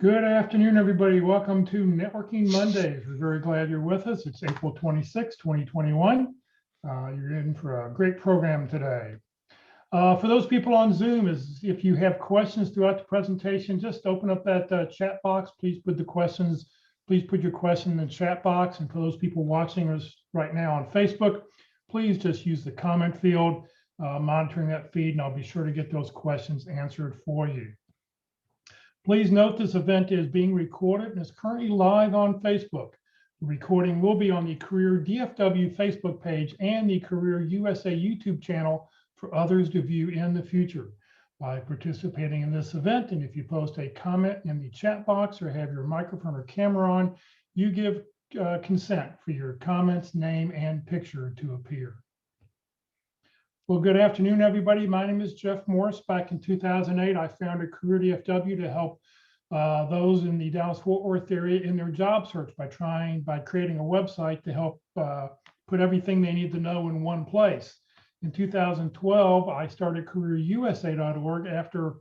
Good afternoon, everybody. Welcome to Networking Mondays. We're very glad you're with us. It's April 26, 2021. You're in for a great program today. For those people on Zoom, if you have questions throughout the presentation, just open up that chat box. Please put your question in the chat box. And for those people watching us right now on Facebook, please just use the comment field, monitoring that feed, and I'll be sure to get those questions answered for you. Please note this event is being recorded and is currently live on Facebook. The recording will be on the Career DFW Facebook page and the Career USA YouTube channel for others to view in the future. By participating in this event, and if you post a comment in the chat box or have your microphone or camera on, you give consent for your comments, name, and picture to appear. Well, good afternoon, everybody. My name is Jeff Morris. Back in 2008, I founded Career DFW to help those in the Dallas-Fort Worth area in their job search by creating a website to help put everything they need to know in one place. In 2012, I started CareerUSA.org after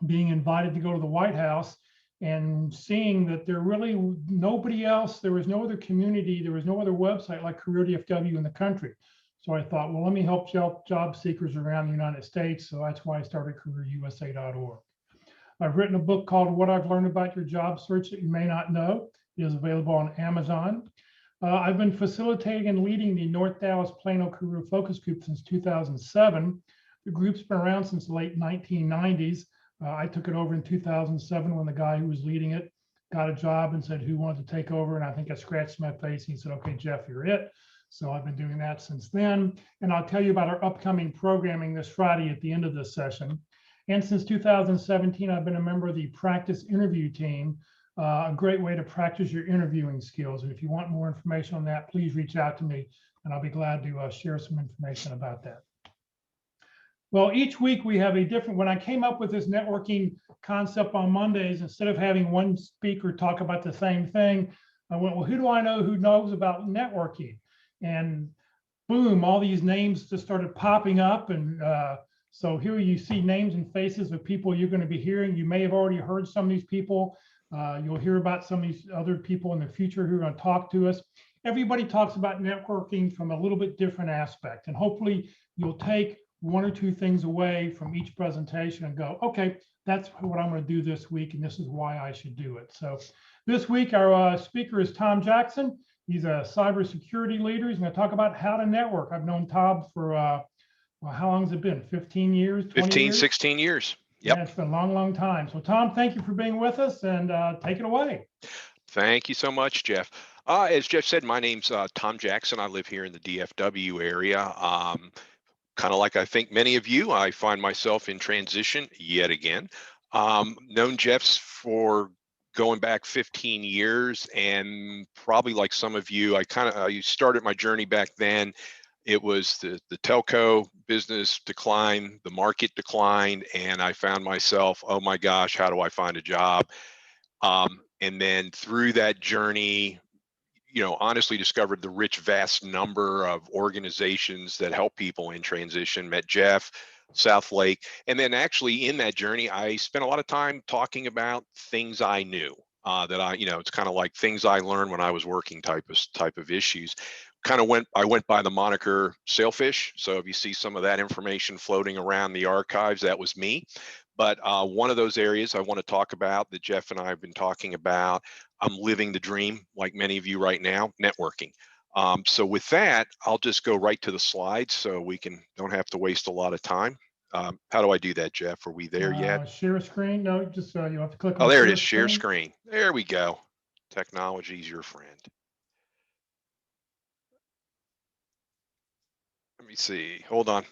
being invited to go to the White House and seeing that there really nobody else, there was no other community, there was no other website like Career DFW in the country. So I thought, well, let me help job seekers around the United States. So that's why I started CareerUSA.org. I've written a book called What I've Learned About Your Job Search That You May Not Know. It is available on Amazon. I've been facilitating and leading the North Dallas Plano Career Focus Group since 2007. The group's been around since the late 1990s. I took it over in 2007 when the guy who was leading it got a job and said, who wanted to take over? And I think I scratched my face. He said, okay, Jeff, you're it. So I've been doing that since then. And I'll tell you about our upcoming programming this Friday at the end of this session. And since 2017, I've been a member of the practice interview team, a great way to practice your interviewing skills. And if you want more information on that, please reach out to me and I'll be glad to share some information about that. Well, each week we have a different, when I came up with this networking concept on Mondays, instead of having one speaker talk about the same thing, I went, well, who do I know who knows about networking? And boom, all these names just started popping up. And so here you see names and faces of people you're going to be hearing. You may have already heard some of these people. You'll hear about some of these other people in the future who are going to talk to us. Everybody talks about networking from a little bit different aspect. And hopefully you'll take one or two things away from each presentation and go, okay, that's what I'm going to do this week. And this is why I should do it. So this week, our speaker is Tom Jackson. He's a cybersecurity leader. He's going to talk about how to network. I've known Tom for, well, how long has it been? 15 years? 15, years? 16 years. Yep. Yeah, it's been a long, long time. So Tom, thank you for being with us and take it away. Thank you so much, Jeff. As Jeff said, my name's Tom Jackson. I live here in the DFW area. Kind of like I think many of you, I find myself in transition yet again. Known Jeff's for going back 15 years, and probably like some of you, I started my journey back then. It was the telco business decline, the market declined, and I found myself, oh my gosh, how do I find a job? And then through that journey, honestly discovered the rich, vast number of organizations that help people in transition, met Jeff, South Lake. And then actually in that journey, I spent a lot of time talking about things I knew that it's kind of like things I learned when I was working type of issues. I went by the moniker Sailfish. So if you see some of that information floating around the archives, that was me. But one of those areas I want to talk about that Jeff and I have been talking about, I'm living the dream like many of you right now, networking. So with that, I'll just go right to the slides so we don't have to waste a lot of time. How do I do that, Jeff? Are we there yet? Share a screen? No, just you have to click on Oh, there it is, share screen. There we go. Technology's your friend. Let me see, hold on.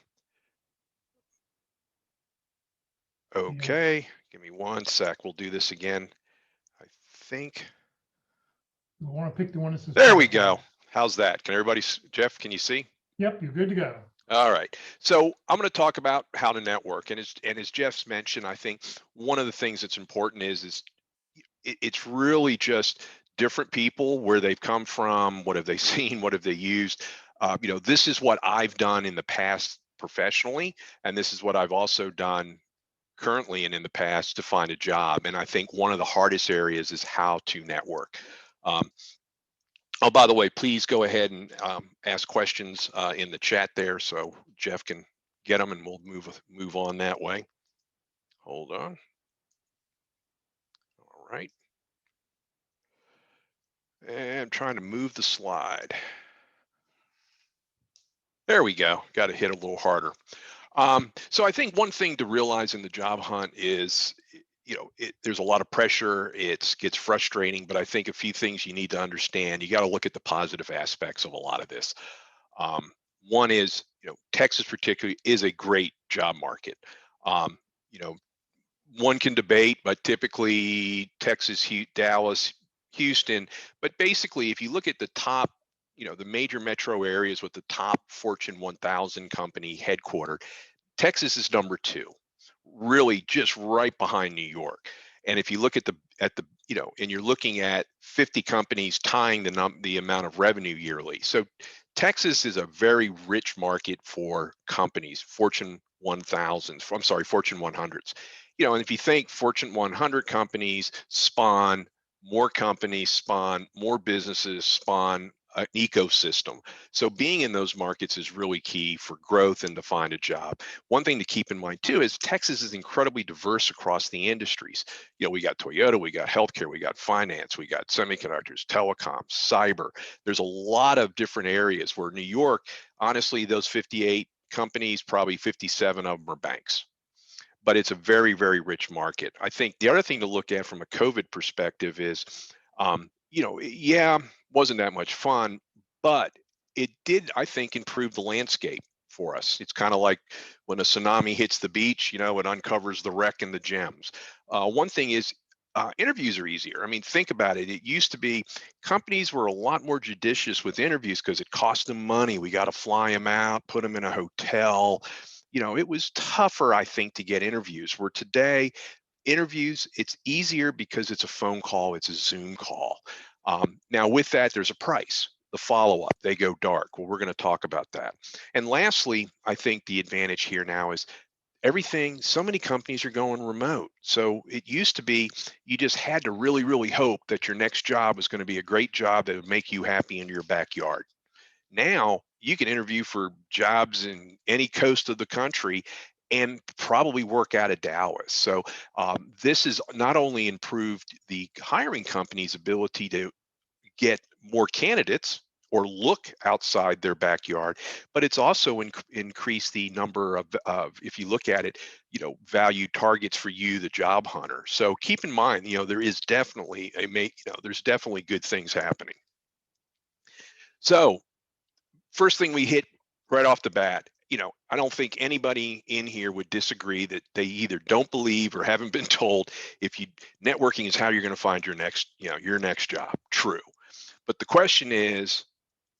Okay, yeah. Give me 1 sec. We'll do this again. I think. You want to pick the one that says. There we go. How's that? Can everybody, Jeff, can you see? Yep, you're good to go. All right. So I'm going to talk about how to network. And as Jeff's mentioned, I think one of the things that's important is it's really just different people, where they've come from, what have they seen, what have they used. This is what I've done in the past professionally, and this is what I've also done currently and in the past to find a job. And I think one of the hardest areas is how to network. Um, oh, by the way, please go ahead and ask questions in the chat there so Jeff can get them and we'll move on that way. Hold on. All right. And I'm trying to move the slide. There we go. Got to hit a little harder. So I think one thing to realize in the job hunt is, there's a lot of pressure. It gets frustrating, but I think a few things you need to understand. You got to look at the positive aspects of a lot of this. One is, Texas particularly is a great job market. Um, you know, One can debate, but typically Texas, Dallas, Houston. But basically, if you look at the top, the major metro areas with the top Fortune 1000 company headquartered, Texas is number two, really just right behind New York. And if you look at and you're looking at 50 companies tying the amount of revenue yearly. So Texas is a very rich market for companies, Fortune 1000s, I'm sorry, Fortune 100s. And if you think Fortune 100 companies spawn more businesses, spawn an ecosystem. So being in those markets is really key for growth and to find a job. One thing to keep in mind too is Texas is incredibly diverse across the industries. We got Toyota, we got healthcare, we got finance, we got semiconductors, telecoms, cyber. There's a lot of different areas where New York, honestly, those 58 companies, probably 57 of them are banks. But it's a very, very rich market. I think the other thing to look at from a COVID perspective is, yeah, wasn't that much fun, but it did, I think, improve the landscape for us. It's kind of like when a tsunami hits the beach, it uncovers the wreck and the gems. One thing is, interviews are easier. I mean, think about it. It used to be companies were a lot more judicious with interviews because it cost them money. We got to fly them out, put them in a hotel. It was tougher, I think, to get interviews. Where today, interviews, it's easier because it's a phone call, it's a Zoom call. Now, with that, there's a price. The follow-up, they go dark. Well, we're going to talk about that. And lastly, I think the advantage here now is so many companies are going remote. So it used to be you just had to really, really hope that your next job was going to be a great job that would make you happy in your backyard. Now you can interview for jobs in any coast of the country and probably work out of Dallas. So this has not only improved the hiring company's ability to get more candidates or look outside their backyard, but it's also increased the number of, if you look at it, valued targets for you, the job hunter. So keep in mind, there is definitely there's definitely good things happening. So first thing we hit right off the bat, I don't think anybody in here would disagree that they either don't believe or haven't been told networking is how you're going to find your next job. True. But the question is,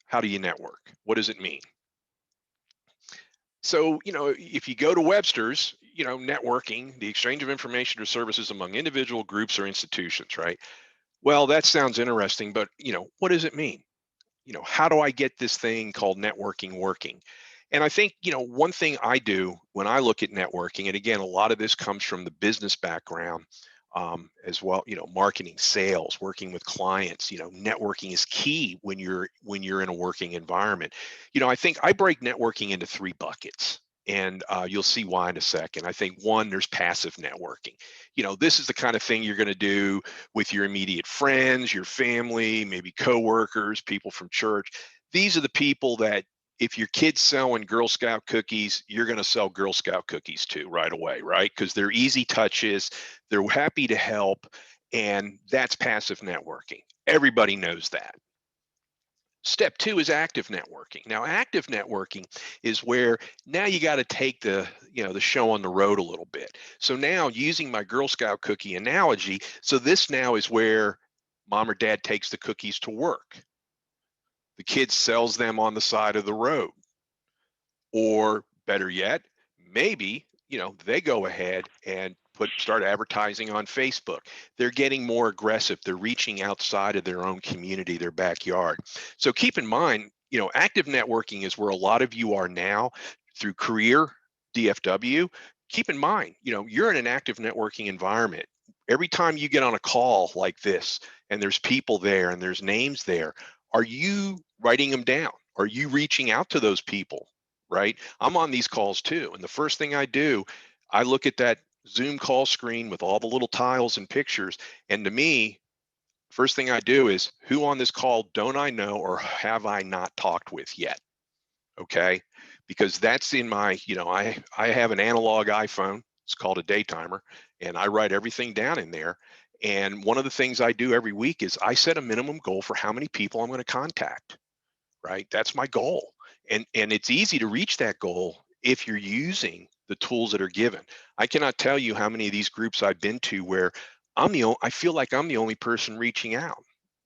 how do you network? What does it mean? So, if you go to Webster's, networking, the exchange of information or services among individual groups or institutions, right? Well, that sounds interesting, but what does it mean? How do I get this thing called networking working? And I think, one thing I do when I look at networking, and again, a lot of this comes from the business background as well, marketing, sales, working with clients, networking is key when you're in a working environment. I think I break networking into three buckets. And you'll see why in a second. I think one, there's passive networking. This is the kind of thing you're going to do with your immediate friends, your family, maybe coworkers, people from church. These are the people that if your kid's selling Girl Scout cookies, you're going to sell Girl Scout cookies to right away, right? Because they're easy touches, they're happy to help, and that's passive networking. Everybody knows that. Step two is active networking. Now, active networking is where now you got to take the show on the road a little bit. So now, using my Girl Scout cookie analogy, so this now is where mom or dad takes the cookies to work. The kid sells them on the side of the road. Or better yet, maybe, they go ahead and start advertising on Facebook. They're getting more aggressive. They're reaching outside of their own community, their backyard. So keep in mind, active networking is where a lot of you are now through career DFW. keep in mind, you're in an active networking environment. Every time you get on a call like this and there's people there and there's names there, are you writing them down? Are you reaching out to those people? Right? I'm on these calls too. And the first thing I do, I look at that Zoom call screen with all the little tiles and pictures. And to me, first thing I do is, who on this call don't I know or have I not talked with yet? Okay, because that's in my, I have an analog iPhone. It's called a daytimer, and I write everything down in there. And one of the things I do every week is I set a minimum goal for how many people I'm going to contact. Right, that's my goal, and it's easy to reach that goal if you're using the tools that are given. I cannot tell you how many of these groups I've been to where I feel like I'm the only person reaching out.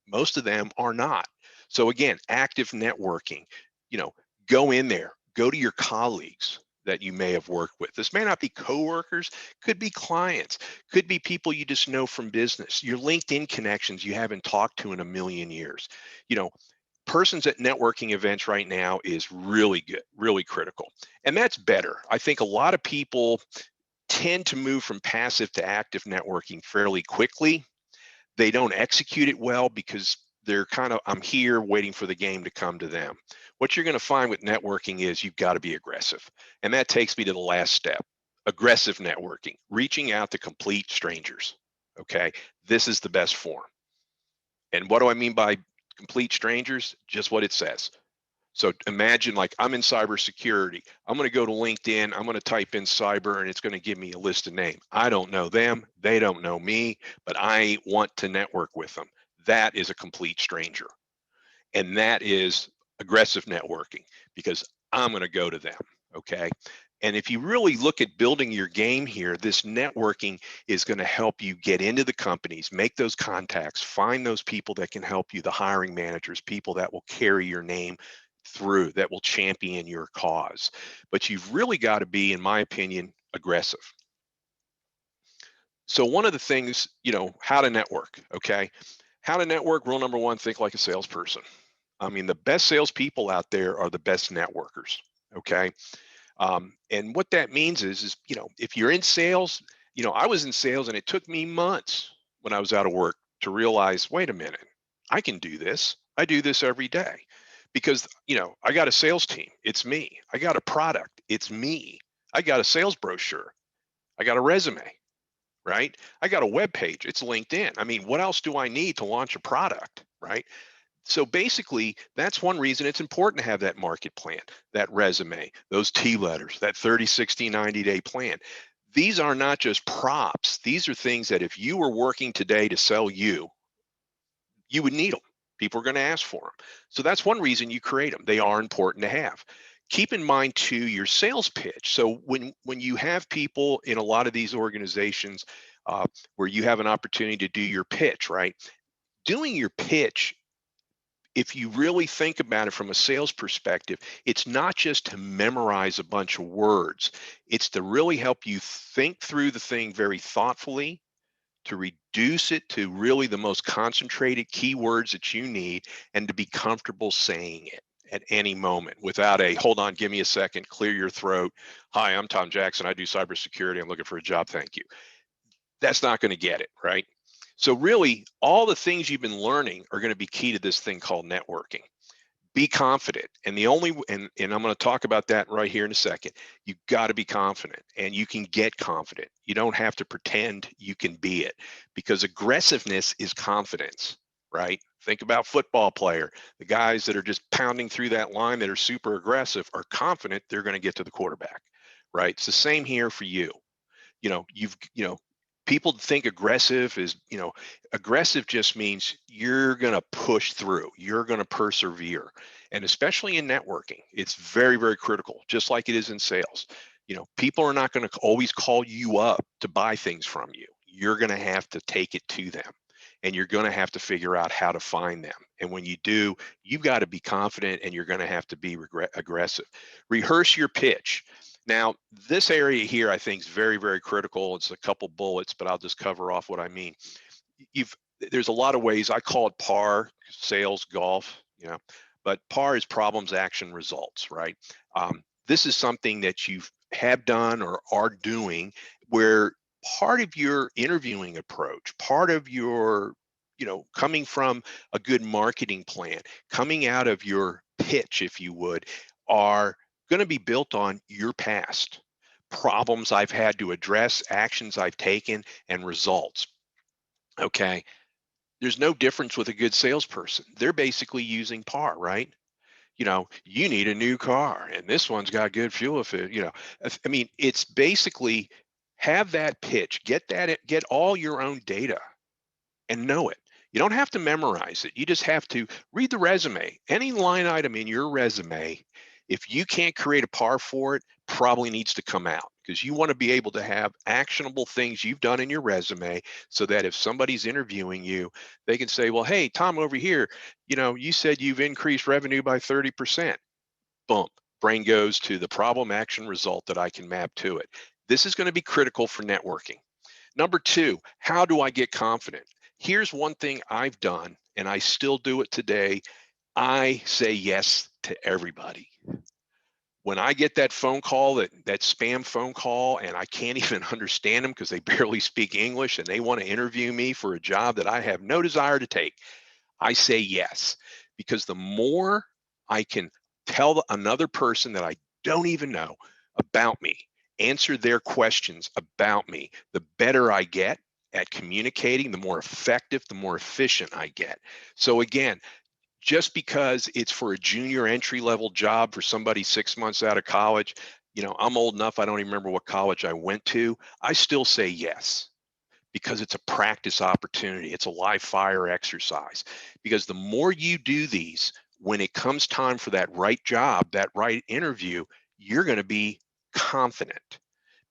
Most of them are not. So again, active networking, you know, go in there, go to your colleagues that you may have worked with. This may not be coworkers, could be clients, could be people you just know from business, your LinkedIn connections you haven't talked to in a million years. You know, persons at networking events right now is really good, really critical. And that's better. I think a lot of people tend to move from passive to active networking fairly quickly. They don't execute it well because they're kind of, I'm here waiting for the game to come to them. What you're going to find with networking is you've got to be aggressive. And that takes me to the last step, aggressive networking, reaching out to complete strangers. Okay. This is the best form. And what do I mean by complete strangers? Just what it says. So imagine, like, I'm in cybersecurity. I'm going to go to LinkedIn. I'm going to type in cyber and it's going to give me a list of names. I don't know them. They don't know me, but I want to network with them. That is a complete stranger. And that is aggressive networking because I'm going to go to them. Okay. And if you really look at building your game here, this networking is going to help you get into the companies, make those contacts, find those people that can help you, the hiring managers, people that will carry your name through, that will champion your cause. But you've really got to be, in my opinion, aggressive. So one of the things, how to network, okay? How to network, rule number one, think like a salesperson. I mean, the best salespeople out there are the best networkers, okay? And what that means is, if you're in sales, I was in sales and it took me months when I was out of work to realize, wait a minute, I can do this. I do this every day because, I got a sales team. It's me. I got a product. It's me. I got a sales brochure. I got a resume, right? I got a web page. It's LinkedIn. I mean, what else do I need to launch a product, right? So basically, that's one reason it's important to have that market plan, that resume, those T letters, that 30, 60, 90-day plan. These are not just props. These are things that if you were working today to sell you would need them. People are going to ask for them. So that's one reason you create them. They are important to have. Keep in mind too your sales pitch. So when you have people in a lot of these organizations where you have an opportunity to do your pitch, right? Doing your pitch, if you really think about it from a sales perspective, it's not just to memorize a bunch of words. It's to really help you think through the thing very thoughtfully, to reduce it to really the most concentrated keywords that you need, and to be comfortable saying it at any moment without a hold on, give me a second, clear your throat. Hi, I'm Tom Jackson. I do cybersecurity. I'm looking for a job. Thank you. That's not going to get it, right? So really, all the things you've been learning are going to be key to this thing called networking. Be confident. And and I'm going to talk about that right here in a second. You've got to be confident, and you can get confident. You don't have to pretend, you can be it, because aggressiveness is confidence, right? Think about football player. The guys that are just pounding through that line that are super aggressive are confident they're going to get to the quarterback, right? It's the same here for you. People think aggressive is, aggressive just means you're going to push through, you're going to persevere. And especially in networking, it's very, very critical, just like it is in sales. People are not going to always call you up to buy things from you. You're going to have to take it to them, and you're going to have to figure out how to find them. And when you do, you've got to be confident, and you're going to have to be aggressive. Rehearse your pitch. Now, this area here, I think, is very, very critical. It's a couple bullets, but I'll just cover off what I mean. There's a lot of ways. I call it PAR, sales, golf, but PAR is problems, action, results, right? This is something that you've have done or are doing where part of your interviewing approach, part of your, coming from a good marketing plan, coming out of your pitch, if you would, are going to be built on your past, problems I've had to address, actions I've taken, and results. Okay. There's no difference with a good salesperson. They're basically using par, right? You need a new car and this one's got good fuel efficiency. I mean, it's basically have that pitch, get all your own data and know it. You don't have to memorize it. You just have to read the resume. Any line item in your resume, if you can't create a par for it, probably needs to come out because you want to be able to have actionable things you've done in your resume so that if somebody's interviewing you, they can say, well, hey, Tom over here, you said you've increased revenue by 30%. Boom, brain goes to the problem action result that I can map to it. This is going to be critical for networking. Number two, how do I get confident? Here's one thing I've done, and I still do it today. I say yes to everybody. When I get that phone call, that spam phone call, and I can't even understand them because they barely speak English and they want to interview me for a job that I have no desire to take, I say yes, because the more I can tell another person that I don't even know about me, answer their questions about me, the better I get at communicating, the more effective, the more efficient I get. So again, just because it's for a junior entry level job for somebody 6 months out of college, I'm old enough, I don't even remember what college I went to. I still say yes because it's a practice opportunity. It's a live fire exercise. Because the more you do these, when it comes time for that right job, that right interview, you're going to be confident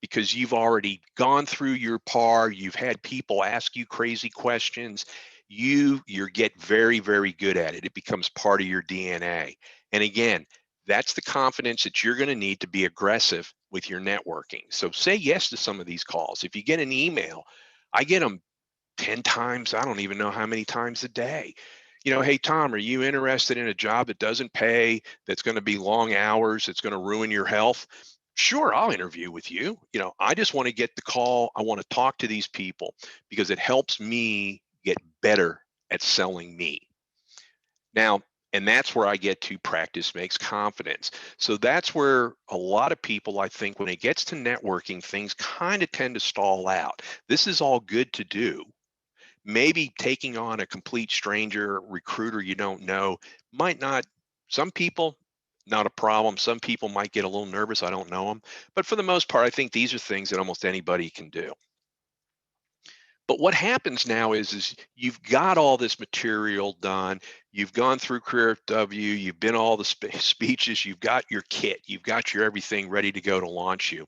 because you've already gone through your par, you've had people ask you crazy questions. You get very, very good at it. It becomes part of your DNA. And again, that's the confidence that you're going to need to be aggressive with your networking. So say yes to some of these calls. If you get an email, I get them 10 times, I don't even know how many times a day. Hey, Tom, are you interested in a job that doesn't pay, that's going to be long hours, that's going to ruin your health? Sure, I'll interview with you. I just want to get the call. I want to talk to these people because it helps me get better at selling me. Now, and that's where I get to practice makes confidence. So that's where a lot of people, I think, when it gets to networking, things kind of tend to stall out. This is all good to do. Maybe taking on a complete stranger, recruiter you don't know, might not, some people, not a problem. Some people might get a little nervous. I don't know them. But for the most part, I think these are things that almost anybody can do. But what happens now is you've got all this material done. You've gone through Career FW. You've been all the speeches. You've got your kit. You've got your everything ready to go to launch you.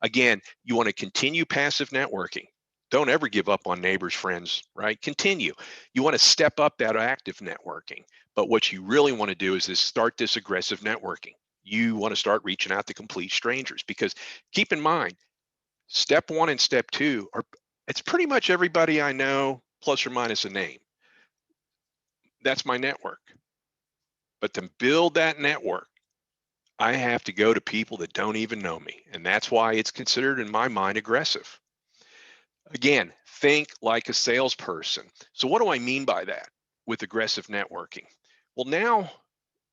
Again, you want to continue passive networking. Don't ever give up on neighbors, friends, right? Continue. You want to step up that active networking. But what you really want to do is start this aggressive networking. You want to start reaching out to complete strangers because keep in mind, step one and step two it's pretty much everybody I know plus or minus a name. That's my network. But to build that network, I have to go to people that don't even know me. And that's why it's considered in my mind aggressive. Again, think like a salesperson. So what do I mean by that with aggressive networking? Well, now,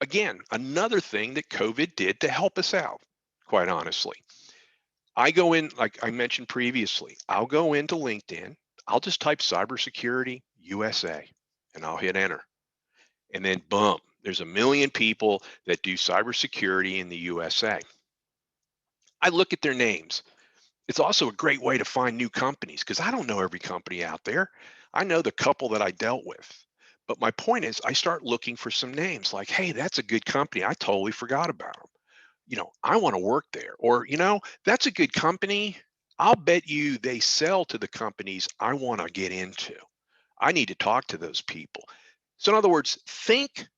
again, another thing that COVID did to help us out, quite honestly. I go in, like I mentioned previously, I'll go into LinkedIn, I'll just type cybersecurity USA and I'll hit enter. And then boom, there's a million people that do cybersecurity in the USA. I look at their names. It's also a great way to find new companies because I don't know every company out there. I know the couple that I dealt with. But my point is, I start looking for some names like, hey, that's a good company. I totally forgot about them. I want to work there. Or, that's a good company. I'll bet you they sell to the companies I want to get into. I need to talk to those people. So, in other words, think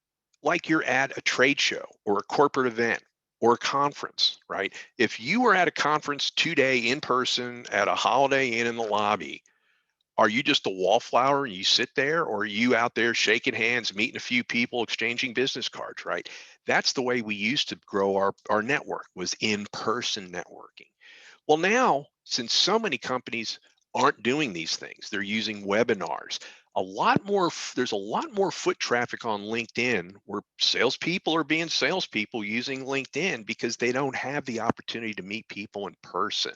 like you're at a trade show or a corporate event or a conference, right? If you were at a conference today in person at a Holiday Inn in the lobby, Are you just a wallflower and you sit there, or are you out there shaking hands, meeting a few people, exchanging business cards, right? That's the way we used to grow our network, was in-person networking. Well, now, since so many companies aren't doing these things, they're using webinars. There's a lot more foot traffic on LinkedIn, where salespeople are being salespeople using LinkedIn because they don't have the opportunity to meet people in person.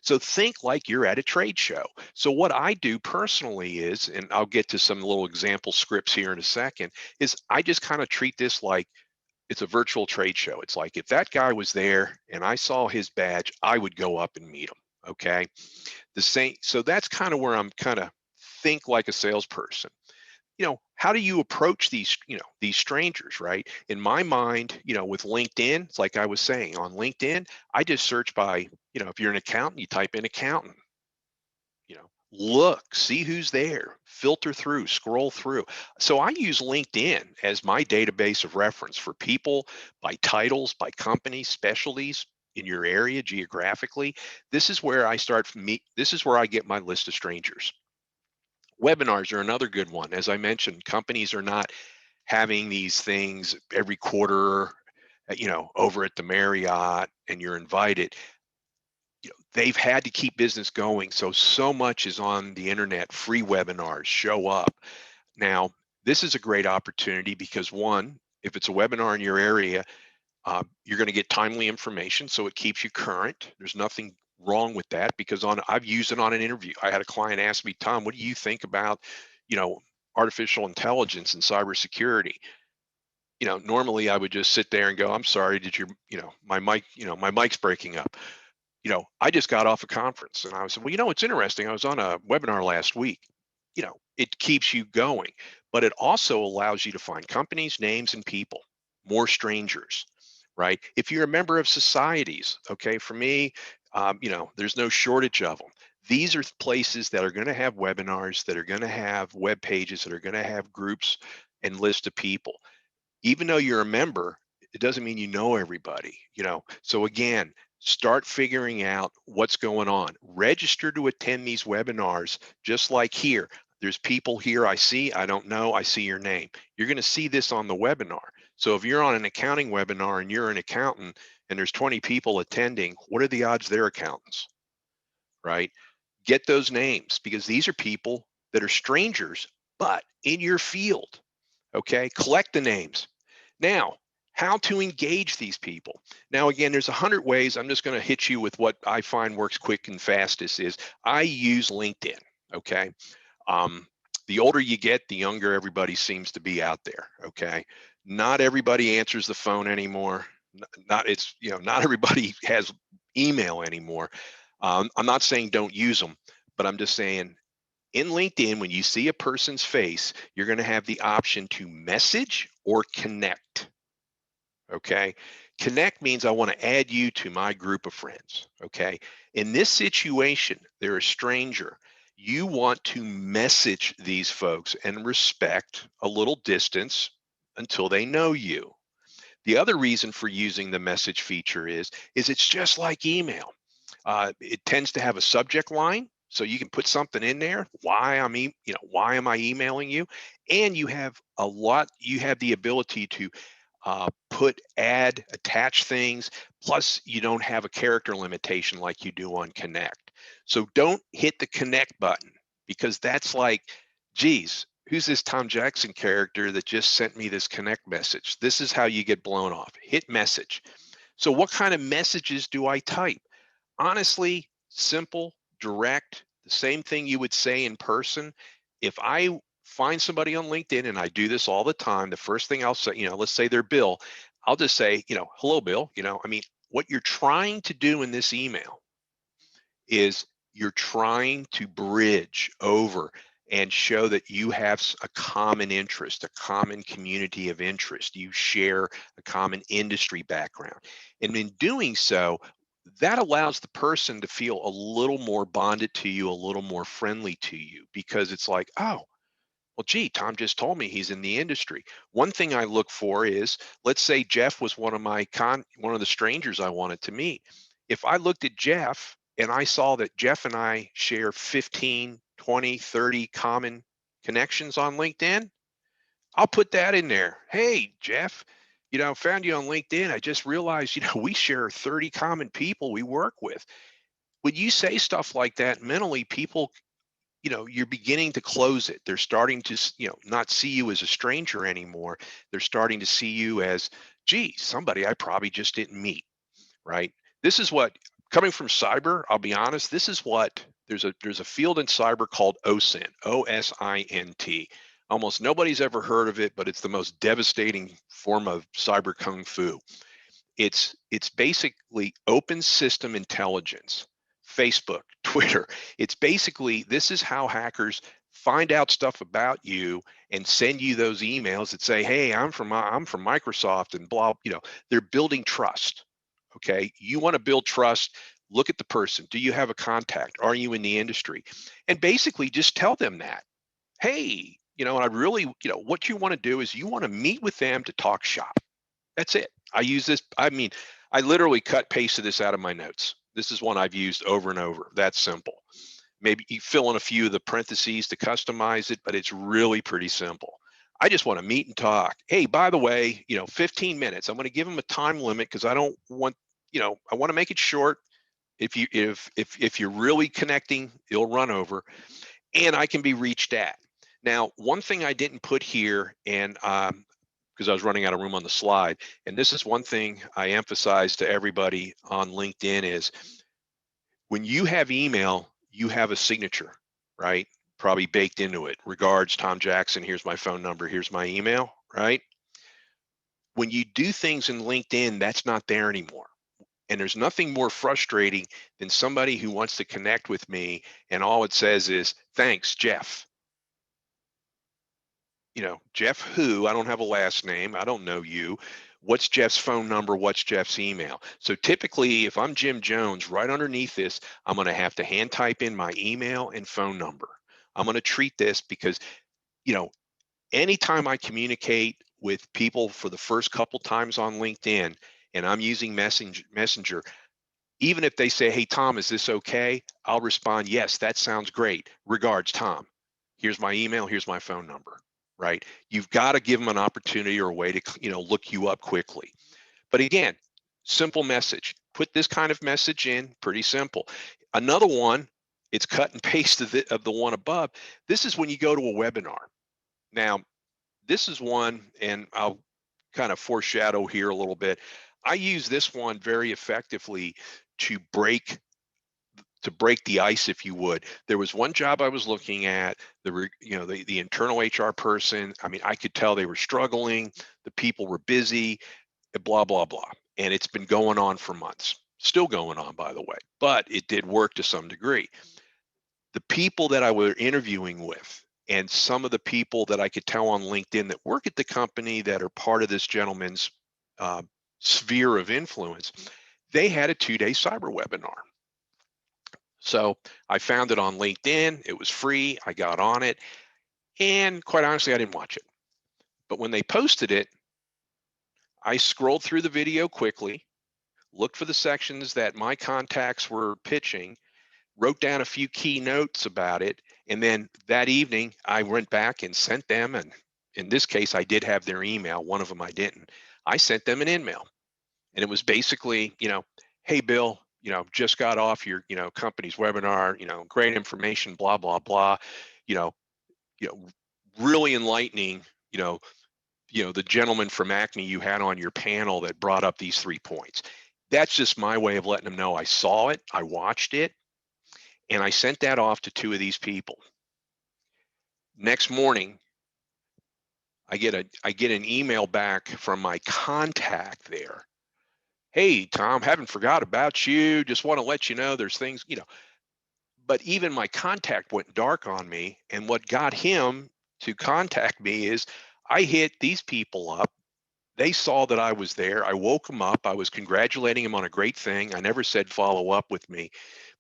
So think like you're at a trade show. So what I do personally is, and I'll get to some little example scripts here in a second, is I just kind of treat this like it's a virtual trade show. It's like if that guy was there and I saw his badge, I would go up and meet him. Okay. The same. So that's kind of where I'm kind of think like a salesperson. How do you approach these strangers, right? In my mind, with LinkedIn, it's like I was saying on LinkedIn, I just search by, if you're an accountant, you type in accountant, look, see who's there, filter through, scroll through. So I use LinkedIn as my database of reference for people by titles, by companies, specialties in your area geographically. This is where this is where I get my list of strangers. Webinars are another good one. As I mentioned, companies are not having these things every quarter, over at the Marriott and you're invited. They've had to keep business going. So much is on the internet, free webinars show up. Now, this is a great opportunity because one, if it's a webinar in your area, you're going to get timely information, so it keeps you current. There's nothing wrong with that, because I've used it on an interview. I had a client ask me, Tom, what do you think about, you know, artificial intelligence and cybersecurity? Normally I would just sit there and go, I'm sorry, did my mic's breaking up. I just got off a conference and I was, well, it's interesting. I was on a webinar last week. It keeps you going, but it also allows you to find companies, names, and people, more strangers, right? If you're a member of societies, okay, for me, there's no shortage of them. These are places that are going to have webinars, that are going to have web pages, that are going to have groups and list of people. Even though you're a member, it doesn't mean you know everybody, So again, start figuring out what's going on. Register to attend these webinars, just like here. There's people here I don't know, I see your name. You're going to see this on the webinar. So if you're on an accounting webinar and you're an accountant and there's 20 people attending, what are the odds they're accountants, right? Get those names, because these are people that are strangers, but in your field. Okay, collect the names. Now, how to engage these people. Now, again, there's 100 ways. I'm just going to hit you with what I find works quick and fastest is I use LinkedIn. Okay. Um, the older you get, the younger everybody seems to be out there. Okay. Not everybody answers the phone anymore. Not everybody has email anymore. I'm not saying don't use them, but I'm just saying in LinkedIn, when you see a person's face, you're going to have the option to message or connect. Okay. Connect means I want to add you to my group of friends. Okay. In this situation, they're a stranger. You want to message these folks and respect a little distance until they know you. The other reason for using the message feature is it's just like email. It tends to have a subject line, so you can put something in there. Why am I emailing you? And you have the ability to attach things. Plus, you don't have a character limitation like you do on Connect. So don't hit the connect button, because that's like, geez, who's this Tom Jackson character that just sent me this connect message? This is how you get blown off. Hit message. So what kind of messages do I type? Honestly, simple, direct, the same thing you would say in person. If I find somebody on LinkedIn, and I do this all the time, the first thing I'll say, let's say they're Bill, I'll just say, hello, Bill. What you're trying to do in this email is you're trying to bridge over and show that you have a common interest, a common community of interest. You share a common industry background. And in doing so, that allows the person to feel a little more bonded to you, a little more friendly to you, because it's like, oh, well, gee, Tom just told me he's in the industry. One thing I look for is, let's say Jeff was one of the strangers I wanted to meet. If I looked at Jeff and I saw that Jeff and I share 15, 20, 30 common connections on LinkedIn, I'll put that in there. Hey, Jeff, found you on LinkedIn. I just realized, we share 30 common people we work with. When you say stuff like that, mentally, people, you're beginning to close it. They're starting to, not see you as a stranger anymore. They're starting to see you as, gee, somebody I probably just didn't meet, right? This is what, coming from cyber, I'll be honest, this is what, there's a field in cyber called OSINT, OSINT. Almost nobody's ever heard of it, but it's the most devastating form of cyber kung fu. It's basically open system intelligence. Facebook, Twitter. It's basically, this is how hackers find out stuff about you and send you those emails that say, hey, I'm from Microsoft and blah, they're building trust. Okay. You want to build trust, look at the person. Do you have a contact? Are you in the industry? And basically just tell them that, hey, and I really, what you want to do is you want to meet with them to talk shop. That's it. I use this. I mean, I literally cut pasted this out of my notes. This is one I've used over and over. That's simple. Maybe you fill in a few of the parentheses to customize it, but it's really pretty simple. I just want to meet and talk. Hey, by the way, 15 minutes. I'm going to give them a time limit because I don't want, I want to make it short. If you're really connecting, it'll run over, and I can be reached at. Now, one thing I didn't put here, and because I was running out of room on the slide. And this is one thing I emphasize to everybody on LinkedIn is when you have email, you have a signature, right? Probably baked into it. Regards, Tom Jackson, here's my phone number, here's my email, right? When you do things in LinkedIn, that's not there anymore. And there's nothing more frustrating than somebody who wants to connect with me and all it says is, thanks, Jeff. Jeff who? I don't have a last name. I don't know you. What's Jeff's phone number? What's Jeff's email? So typically, if I'm Jim Jones, right underneath this, I'm going to have to hand type in my email and phone number. I'm going to treat this because, anytime I communicate with people for the first couple times on LinkedIn and I'm using Messenger, even if they say, hey, Tom, is this okay? I'll respond, yes, that sounds great. Regards, Tom. Here's my email. Here's my phone number. Right? You've got to give them an opportunity or a way to, look you up quickly. But again, simple message. Put this kind of message in, pretty simple. Another one, it's cut and paste of the one above. This is when you go to a webinar. Now, this is one, and I'll kind of foreshadow here a little bit. I use this one very effectively to break the ice, if you would. There was one job I was looking at, the internal HR person. I mean, I could tell they were struggling. The people were busy, blah, blah, blah. And it's been going on for months, still going on, by the way, but it did work to some degree. The people that I were interviewing with and some of the people that I could tell on LinkedIn that work at the company that are part of this gentleman's sphere of influence, they had a 2-day cyber webinar. So I found it on LinkedIn. It was free. I got on it. And quite honestly, I didn't watch it. But when they posted it, I scrolled through the video quickly, looked for the sections that my contacts were pitching, wrote down a few key notes about it. And then that evening, I went back and sent them. And in this case, I did have their email. One of them I didn't. I sent them an email. And it was basically, hey, Bill, just got off your, company's webinar, great information, blah, blah, blah, you know, really enlightening, the gentleman from Acme you had on your panel that brought up these 3 points. That's just my way of letting them know I saw it, I watched it, and I sent that off to 2 of these people. Next morning, I get an email back from my contact there. Hey, Tom, haven't forgot about you. Just want to let you know there's things, but even my contact went dark on me. And what got him to contact me is I hit these people up. They saw that I was there. I woke them up. I was congratulating them on a great thing. I never said follow up with me.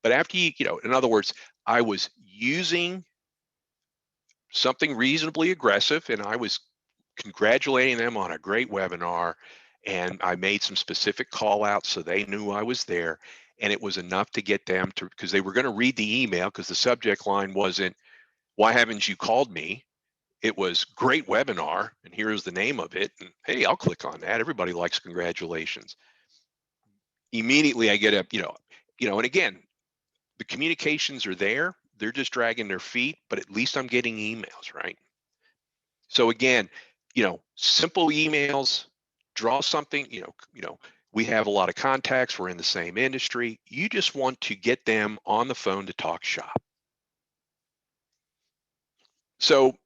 But after in other words, I was using something reasonably aggressive and I was congratulating them on a great webinar. And I made some specific call outs so they knew I was there. And it was enough to get them to, because they were going to read the email because the subject line wasn't, Why haven't you called me? It was great webinar, and here's the name of it. And hey, I'll click on that. Everybody likes congratulations. Immediately I get and again, the communications are there. They're just dragging their feet, but at least I'm getting emails, right? So again, simple emails, draw something, we have a lot of contacts, we're in the same industry. You just want to get them on the phone to talk shop. So,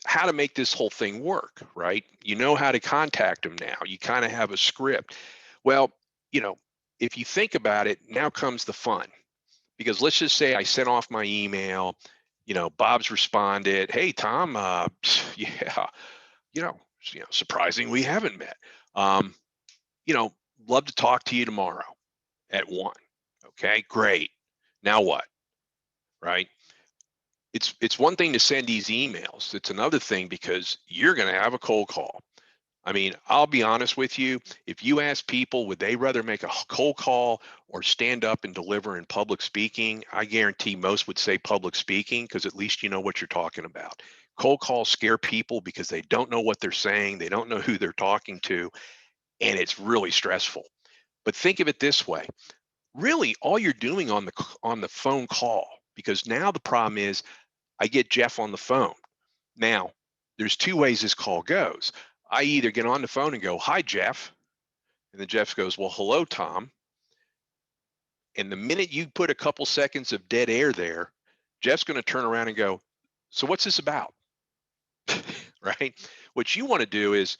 how to make this whole thing work, right? You know how to contact them now. You kind of have a script. Well, you know, if you think about it, now comes the fun. Because let's just say I sent off my email, Bob's responded, "Hey Tom, yeah, surprising we haven't met. Um, you know, love to talk to you tomorrow at 1. Okay, great. Now what? Right? It's one thing to send these emails. It's another thing because you're going to have a cold call. I mean, I'll be honest with you. If you ask people, would they rather make a cold call or stand up and deliver in public speaking? I guarantee most would say public speaking because at least you know what you're talking about. Cold calls scare people because they don't know what they're saying. They don't know who they're talking to, and it's really stressful. But think of it this way. Really, all you're doing on the phone call, because now the problem is I get Jeff on the phone. Now, there's two ways this call goes. I either get on the phone and go, "Hi, Jeff." And then Jeff goes, "Well, hello, Tom." And the minute you put a couple seconds of dead air there, Jeff's going to turn around and go, "So what's this about?" Right? What you want to do is,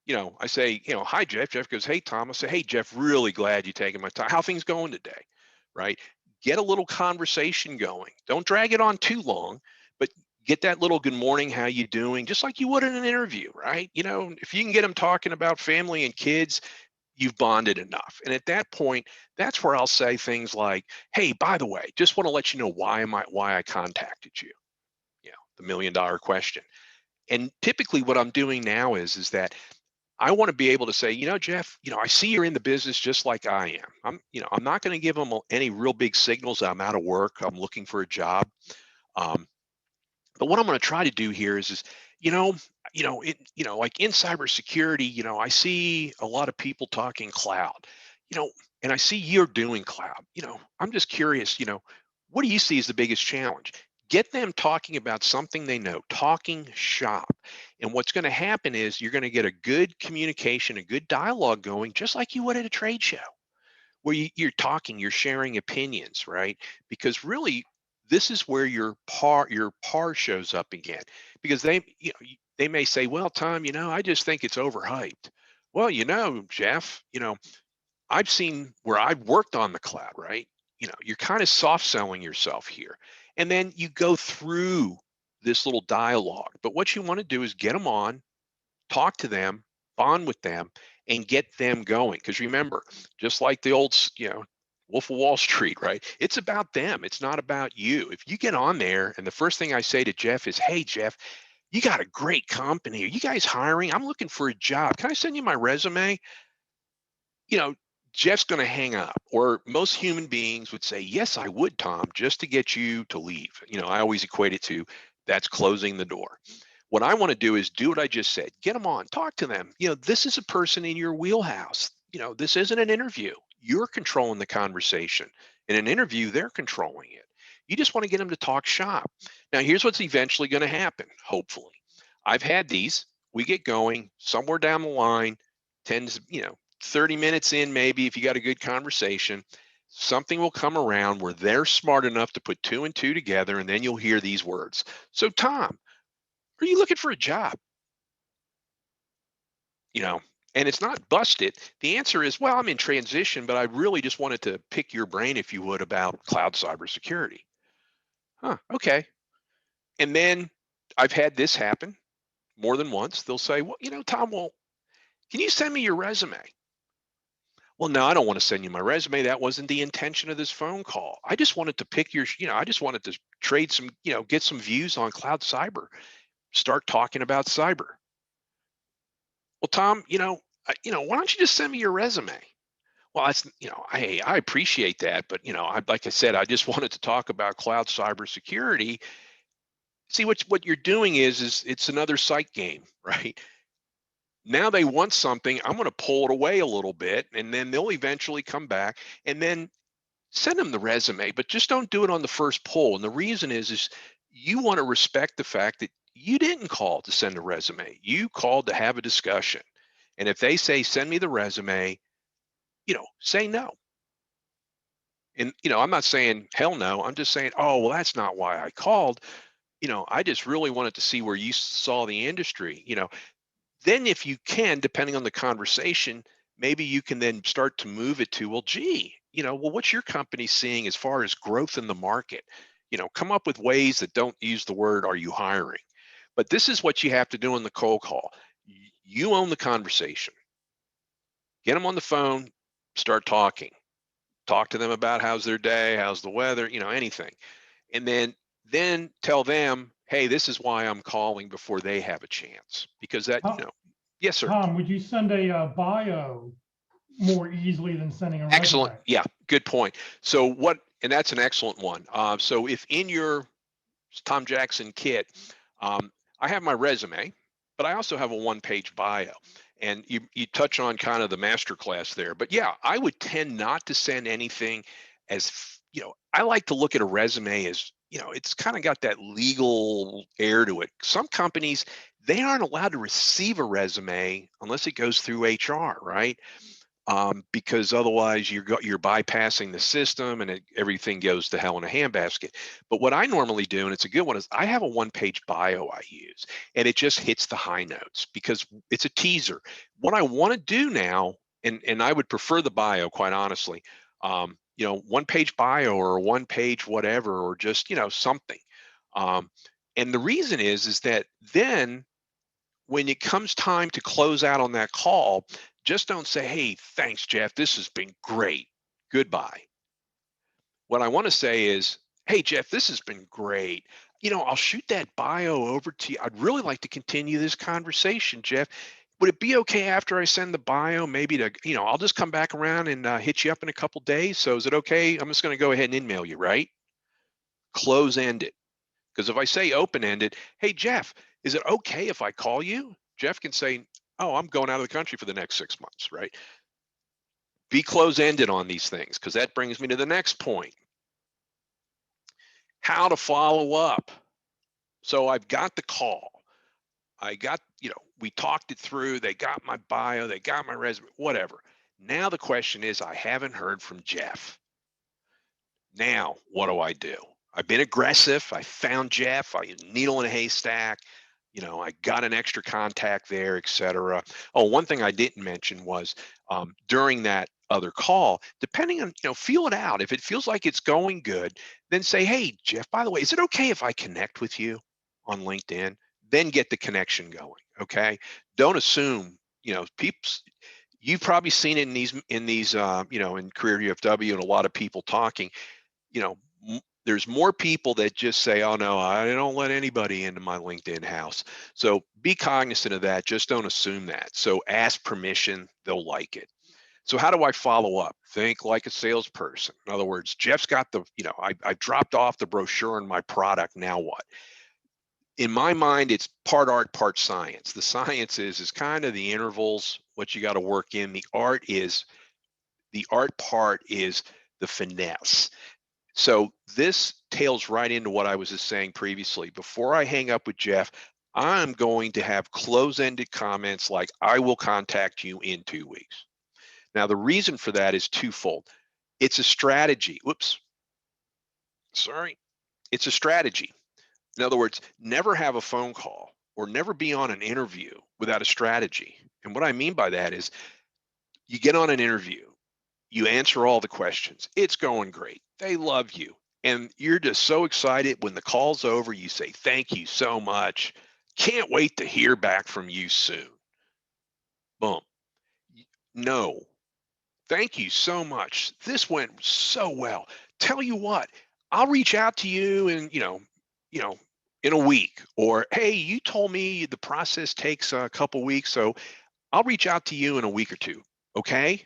I say, "Hi, Jeff." Jeff goes, "Hey, Tom." I say, "Hey, Jeff, really glad you taking my time. How things going today?" Right? Get a little conversation going. Don't drag it on too long, but get that little good morning, how you doing? Just like you would in an interview, right? If you can get them talking about family and kids, you've bonded enough. And at that point, that's where I'll say things like, "Hey, by the way, just want to let you know why I contacted you." The $1 million question. And typically what I'm doing now is that I want to be able to say, Jeff, I see you're in the business just like I am. I'm not going to give them any real big signals that I'm out of work. I'm looking for a job. Um, but what I'm going to try to do here is you know, like in cybersecurity, I see a lot of people talking cloud, you know, and I see you're doing cloud. I'm just curious, what do you see as the biggest challenge? Get them talking about something they know, talking shop. And what's going to happen is you're going to get a good communication, a good dialogue going, just like you would at a trade show where you're talking, you're sharing opinions, right? Because really, this is where your par shows up again. Because they may say, "Well, Tom, I just think it's overhyped." Well, Jeff, I've seen where I've worked on the cloud, right? You're kind of soft selling yourself here, and then you go through this little dialogue. But what you want to do is get them on, talk to them, bond with them, and get them going. Because remember, just like the old, Wolf of Wall Street, right? It's about them. It's not about you. If you get on there, and the first thing I say to Jeff is, "Hey, Jeff, you got a great company. Are you guys hiring? I'm looking for a job. Can I send you my resume?" You know, Jeff's going to hang up, or most human beings would say, "Yes, I would, Tom, just to get you to leave." I always equate it to that's closing the door. What I want to do is do what I just said. Get them on, talk to them. This is a person in your wheelhouse. This isn't an interview. You're controlling the conversation. In an interview, they're controlling it. You just want to get them to talk shop. Now, here's what's eventually going to happen, hopefully. I've had these. We get going somewhere down the line, 10, 30 minutes in, maybe if you got a good conversation, something will come around where they're smart enough to put two and two together, and then you'll hear these words. "So, Tom, are you looking for a job?" You know, and it's not busted. The answer is, "Well, I'm in transition, but I really just wanted to pick your brain, if you would, about cloud cybersecurity." Huh, okay. And then I've had this happen more than once. They'll say, "Well, Tom, well, can you send me your resume?" Well, no, I don't want to send you my resume. That wasn't the intention of this phone call. I just wanted to pick I just wanted to trade some, get some views on cloud cyber, start talking about cyber. Well, Tom, why don't you just send me your resume? Well, that's, I appreciate that, but like I said, I just wanted to talk about cloud cybersecurity. See, what you're doing is it's another psych game, right? Now they want something, I'm going to pull it away a little bit, and then they'll eventually come back, and then send them the resume, but just don't do it on the first pull. And the reason is you want to respect the fact that you didn't call to send a resume. You called to have a discussion. And if they say, send me the resume, say no. And, I'm not saying hell no. I'm just saying, oh, well, that's not why I called. I just really wanted to see where you saw the industry. Then if you can, depending on the conversation, maybe you can then start to move it to, well, gee, well, what's your company seeing as far as growth in the market? Come up with ways that don't use the word, are you hiring? But this is what you have to do in the cold call. You own the conversation. Get them on the phone, start talking. Talk to them about how's their day, how's the weather, anything. And then tell them, hey, this is why I'm calling before they have a chance. Because that, Tom, yes, sir. Tom, would you send a bio more easily than sending a Excellent. resume? Yeah, good point. And that's an excellent one. So if in your Tom Jackson kit, I have my resume, but I also have a one-page bio. And you touch on kind of the master class there. But yeah, I would tend not to send anything I like to look at a resume as, it's kind of got that legal air to it. Some companies, they aren't allowed to receive a resume unless it goes through HR, right? Because otherwise you're bypassing the system and everything goes to hell in a handbasket. But what I normally do, and it's a good one, is I have a one-page bio I use, and it just hits the high notes because it's a teaser. What I want to do now, and I would prefer the bio, quite honestly, one-page bio or a one-page whatever, or just something. And the reason is that then when it comes time to close out on that call, just don't say, hey, thanks, Jeff. This has been great. Goodbye. What I want to say is, hey, Jeff, this has been great. I'll shoot that bio over to you. I'd really like to continue this conversation, Jeff. Would it be okay after I send the bio, maybe to, I'll just come back around and hit you up in a couple days. So is it okay? I'm just going to go ahead and email you, right? Close ended. Because if I say open ended, hey, Jeff, is it okay if I call you? Jeff can say, oh, I'm going out of the country for the next 6 months, right? Be close ended on these things, because that brings me to the next point, how to follow up. So I've got the call. I got, we talked it through. They got my bio, they got my resume, whatever. Now the question is, I haven't heard from Jeff. Now, what do I do? I've been aggressive. I found Jeff. I needle in a haystack. I got an extra contact there, et cetera. Oh, one thing I didn't mention was during that other call, depending on, feel it out. If it feels like it's going good, then say, hey, Jeff, by the way, is it okay if I connect with you on LinkedIn? Then get the connection going. Okay. Don't assume, peeps. You've probably seen it in these, in Career UFW and a lot of people talking. you know, there's more people that just say, oh no, I don't let anybody into my LinkedIn house. So be cognizant of that. Just don't assume that. So ask permission, they'll like it. So how do I follow up? Think like a salesperson. In other words, Jeff's got the, I dropped off the brochure on my product. Now what? In my mind, it's part art, part science. The science is kind of the intervals, what you got to work in. The art part is the finesse. So this tails right into what I was just saying previously. Before I hang up with Jeff, I'm going to have close-ended comments like, I will contact you in 2 weeks. Now, the reason for that is twofold. It's a strategy. Whoops. Sorry. It's a strategy. In other words, never have a phone call or never be on an interview without a strategy. And what I mean by that is you get on an interview, you answer all the questions. It's going great. They love you. And you're just so excited when the call's over. You say, thank you so much. Can't wait to hear back from you soon. Boom. No, thank you so much. This went so well. Tell you what, I'll reach out to you you know, in a week. Or, hey, you told me the process takes a couple weeks, so I'll reach out to you in a week or two. Okay.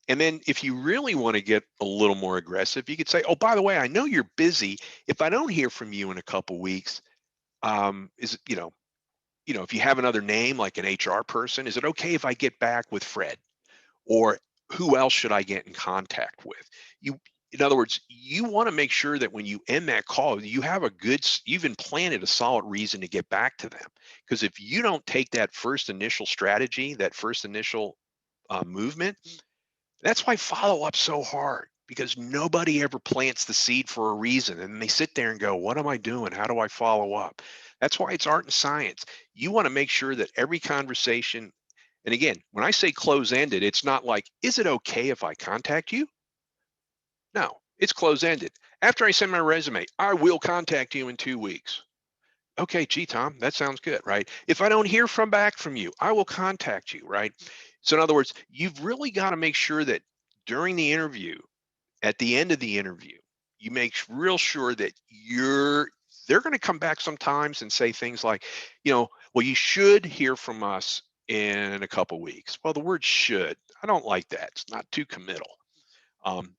And then if you really want to get a little more aggressive, you could say, oh, by the way, I know you're busy. If I don't hear from you in a couple weeks, is it, if you have another name like an HR person, is it okay if I get back with Fred? Or who else should I get in contact with? You, in other words, you want to make sure that when you end that call, you have you've implanted a solid reason to get back to them. Because if you don't take that first initial strategy, that first initial movement, that's why follow up's so hard, because nobody ever plants the seed for a reason. And they sit there and go, what am I doing? How do I follow up? That's why it's art and science. You want to make sure that every conversation, and again, when I say close ended, it's not like, is it okay if I contact you? No, it's close ended. After I send my resume, I will contact you in 2 weeks. Okay, gee, Tom, that sounds good, right? If I don't hear back from you, I will contact you, right? So in other words, you've really got to make sure that during the interview, at the end of the interview, you make real sure that they're going to come back sometimes and say things like, well, you should hear from us in a couple weeks. Well, the word should, I don't like that. It's not too committal.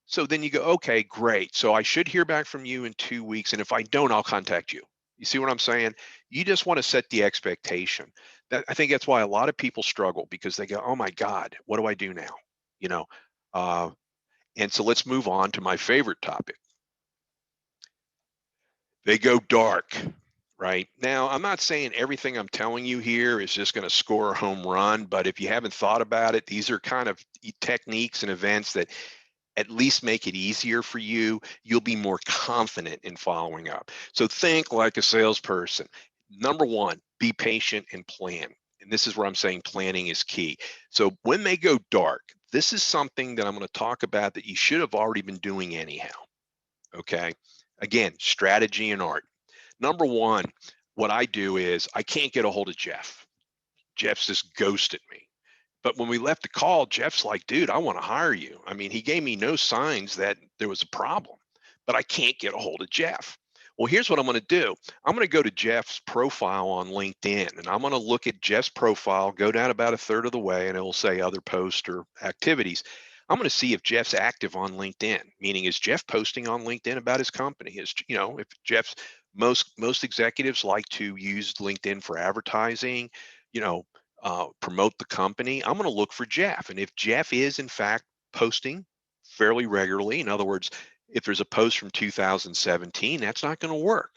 So then you go, okay, great. So I should hear back from you in 2 weeks. And if I don't, I'll contact you. You see what I'm saying? You just want to set the expectation. I think that's why a lot of people struggle, because they go, oh my God, what do I do now? You know, uh, and so let's move on to my favorite topic. They go dark, right? Now, I'm not saying everything I'm telling you here is just going to score a home run, but if you haven't thought about it, these are kind of techniques and events that at least make it easier for you. You'll be more confident in following up. So think like a salesperson. Number one, be patient and plan. And this is where I'm saying planning is key. So when they go dark, this is something that I'm going to talk about that you should have already been doing anyhow. Okay. Again, strategy and art. Number one, what I do is I can't get a hold of Jeff. Jeff's just ghosted me. But when we left the call, Jeff's like, dude, I want to hire you. I mean, he gave me no signs that there was a problem, but I can't get a hold of Jeff. Well, here's what I'm going to do. I'm going to go to Jeff's profile on LinkedIn, and I'm going to look at Jeff's profile, go down about a third of the way, and it will say other posts or activities. I'm going to see if Jeff's active on LinkedIn, meaning is Jeff posting on LinkedIn about his company? If Jeff's most executives like to use LinkedIn for advertising, you know, promote the company, I'm going to look for Jeff. And if Jeff is in fact posting fairly regularly, in other words, if there's a post from 2017, that's not going to work.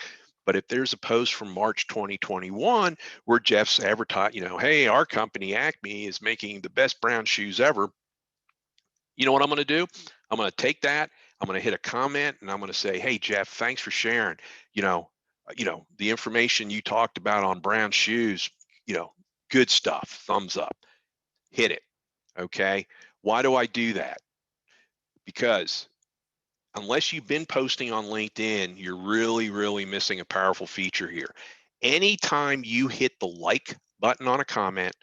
But if there's a post from March 2021 where Jeff's advertised, hey, our company Acme is making the best brown shoes ever, you know what I'm going to do? I'm going to take that. I'm going to hit a comment and I'm going to say, hey, Jeff, thanks for sharing. The information you talked about on brown shoes, you know, good stuff. Thumbs up. Hit it. Okay. Why do I do that? Because unless you've been posting on LinkedIn, you're really, really missing a powerful feature here. Anytime you hit the like button on a comment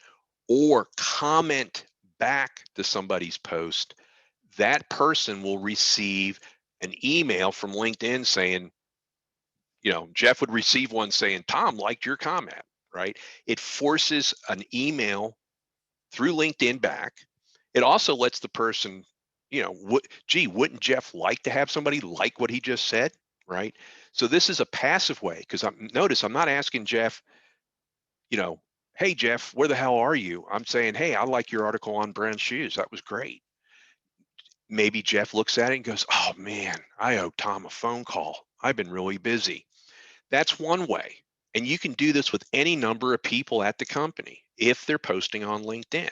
or comment back to somebody's post, that person will receive an email from LinkedIn saying, Jeff would receive one saying, Tom liked your comment, right? It forces an email through LinkedIn back. It also lets the person, wouldn't Jeff like to have somebody like what he just said, right? So this is a passive way, because notice I'm not asking Jeff, hey Jeff, where the hell are you? I'm saying, hey, I like your article on brand shoes. That was great. Maybe Jeff looks at it and goes, oh man, I owe Tom a phone call. I've been really busy. That's one way. And you can do this with any number of people at the company if they're posting on LinkedIn.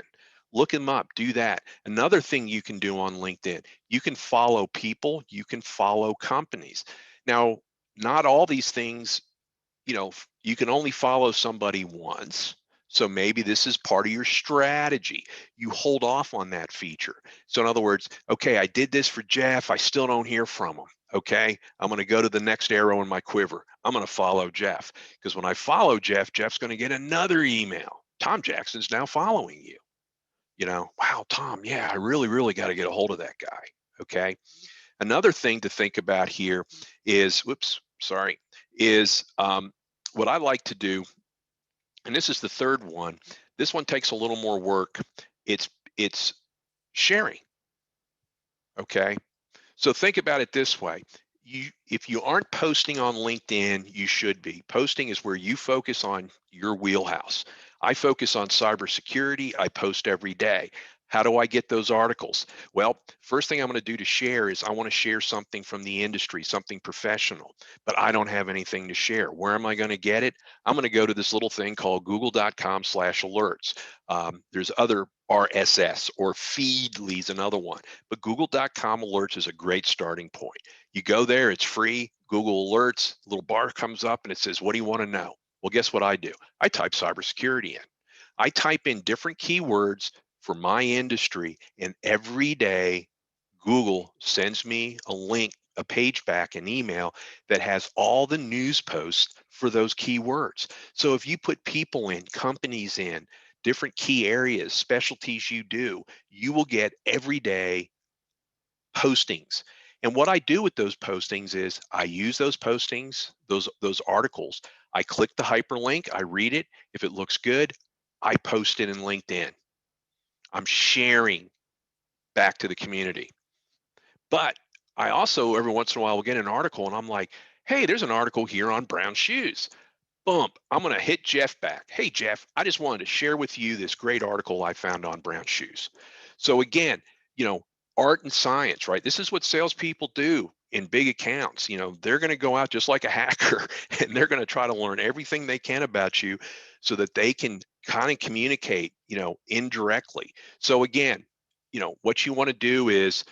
Look them up, do that. Another thing you can do on LinkedIn, you can follow people, you can follow companies. Now, not all these things, you can only follow somebody once. So maybe this is part of your strategy. You hold off on that feature. So in other words, okay, I did this for Jeff. I still don't hear from him. Okay, I'm going to go to the next arrow in my quiver. I'm going to follow Jeff, because when I follow Jeff, Jeff's going to get another email. Tom Jackson's now following you. Wow, Tom, yeah, I really, really got to get a hold of that guy. Okay. Another thing to think about here is, what I like to do, and this is the third one. This one takes a little more work. It's sharing. Okay. So think about it this way. If you aren't posting on LinkedIn, you should be. Posting is where you focus on your wheelhouse. I focus on cybersecurity. I post every day. How do I get those articles? Well, first thing I'm going to do to share is I want to share something from the industry, something professional, but I don't have anything to share. Where am I going to get it? I'm going to go to this little thing called google.com/alerts. There's other RSS or Feedly is another one, but google.com alerts is a great starting point. You go there, it's free. Google Alerts, a little bar comes up and it says, what do you want to know? Well, guess what I do? I type cybersecurity in. I type in different keywords for my industry, and every day Google sends me a link, a page back, an email that has all the news posts for those keywords. So if you put people in, companies in, different key areas, specialties you do, you will get everyday postings. And what I do with those postings is I use those postings, those articles. I click the hyperlink, I read it. If it looks good, I post it in LinkedIn. I'm sharing back to the community. But I also every once in a while will get an article and I'm like, hey, there's an article here on brown shoes. Bump, I'm going to hit Jeff back. Hey, Jeff, I just wanted to share with you this great article I found on brown shoes. So again, art and science, right? This is what salespeople do in big accounts. They're going to go out just like a hacker and they're going to try to learn everything they can about you so that they can kind of communicate, indirectly. So again, what you want to do is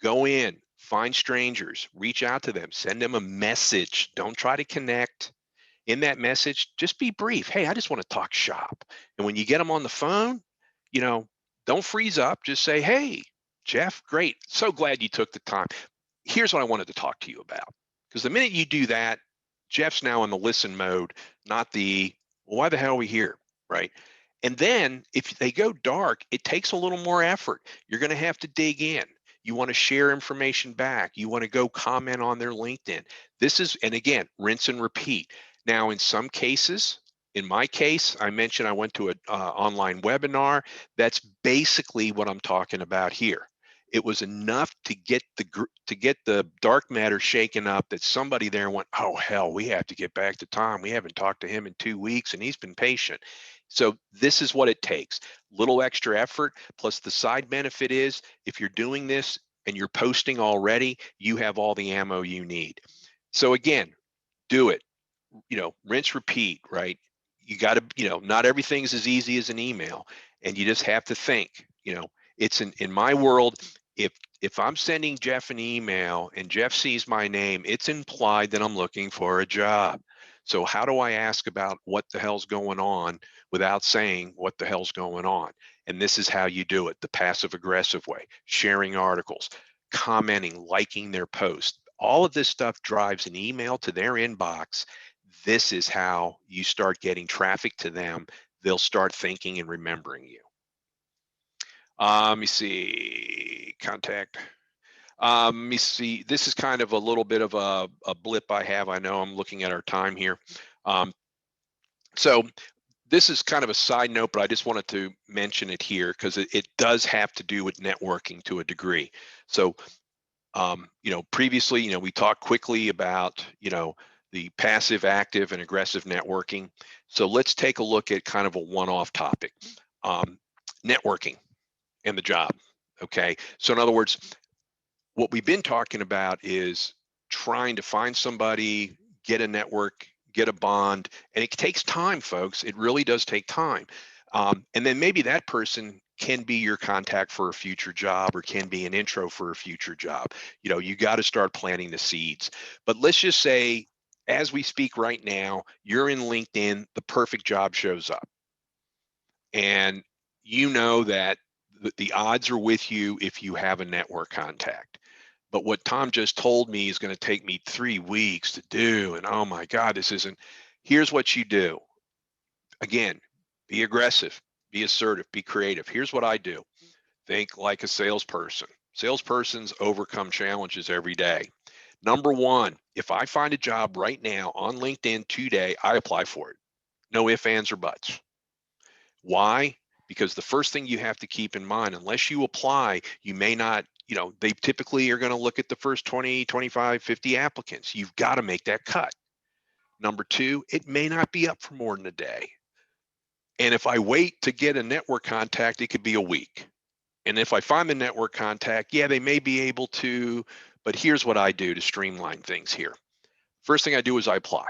go in, find strangers, reach out to them, send them a message. Don't try to connect in that message, just be brief. Hey, I just want to talk shop. And when you get them on the phone, you know, don't freeze up. Just say, hey, Jeff, great. So glad you took the time. Here's what I wanted to talk to you about. Because the minute you do that, Jeff's now in the listen mode, not the, well, why the hell are we here? Right. And then if they go dark, it takes a little more effort. You're going to have to dig in. You want to share information back. You want to go comment on their LinkedIn. This is, and again, rinse and repeat. Now, in some cases, in my case, I mentioned I went to an online webinar. That's basically what I'm talking about here. It was enough to get the dark matter shaken up that somebody there went, oh hell, we have to get back to Tom. We haven't talked to him in 2 weeks, and he's been patient. So this is what it takes: little extra effort. Plus, the side benefit is if you're doing this and you're posting already, you have all the ammo you need. So again, do it. Rinse, repeat, right? You got to, not everything's as easy as an email, and you just have to think, it's in my world, if I'm sending Jeff an email and Jeff sees my name, it's implied that I'm looking for a job. So how do I ask about what the hell's going on without saying what the hell's going on? And this is how you do it: the passive aggressive way, sharing articles, commenting, liking their post. All of this stuff drives an email to their inbox. This is how you start getting traffic to them. They'll start thinking and remembering you. Let me see, contact. Let me see, this is kind of a little bit of a blip I have. I know I'm looking at our time here. So this is kind of a side note, but I just wanted to mention it here because it does have to do with networking to a degree. So previously, we talked quickly about, the passive, active, and aggressive networking. So let's take a look at kind of a one-off topic, networking and the job. Okay. So in other words, what we've been talking about is trying to find somebody, get a network, get a bond, and it takes time, folks. It really does take time. And then maybe that person can be your contact for a future job or can be an intro for a future job. You got to start planting the seeds. But let's just say, as we speak right now, you're in LinkedIn, the perfect job shows up. And you know that the odds are with you if you have a network contact. But what Tom just told me is going to take me 3 weeks to do. And oh my God, this isn't. Here's what you do. Again, be aggressive, be assertive, be creative. Here's what I do: think like a salesperson. Salespersons overcome challenges every day. Number one, if I find a job right now on LinkedIn today, I apply for it. No ifs, ands, or buts. Why? Because the first thing you have to keep in mind, unless you apply, you may not they typically are going to look at the first 20, 25, 50 applicants. You've got to make that cut. Number two, it may not be up for more than a day. And if I wait to get a network contact, it could be a week. And if I find the network contact, yeah, they may be able to, but here's what I do to streamline things here. First thing I do is I apply.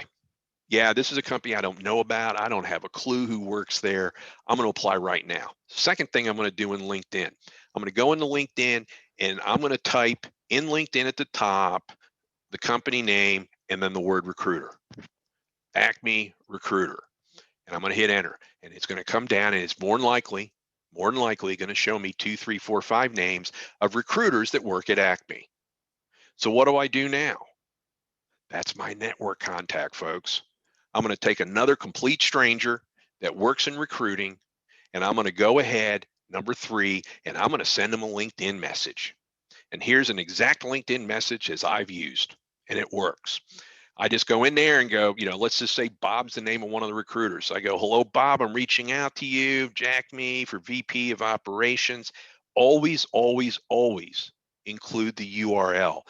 Yeah, this is a company I don't know about. I don't have a clue who works there. I'm going to apply right now. Second thing I'm going to do in LinkedIn, I'm going to go into LinkedIn and I'm going to type in LinkedIn at the top, the company name, and then the word recruiter, Acme Recruiter. And I'm going to hit enter, and it's going to come down, and it's more than likely going to show me 2, 3, 4, 5 names of recruiters that work at Acme. So what do I do now? That's my network contact, folks. I'm going to take another complete stranger that works in recruiting, and I'm going to go ahead, number 3, and I'm going to send them a LinkedIn message. And here's an exact LinkedIn message as I've used, and it works. I just go in there and go, let's just say Bob's the name of one of the recruiters. I go, hello, Bob, I'm reaching out to you, Jack me for VP of operations. Always, always, always include the URL.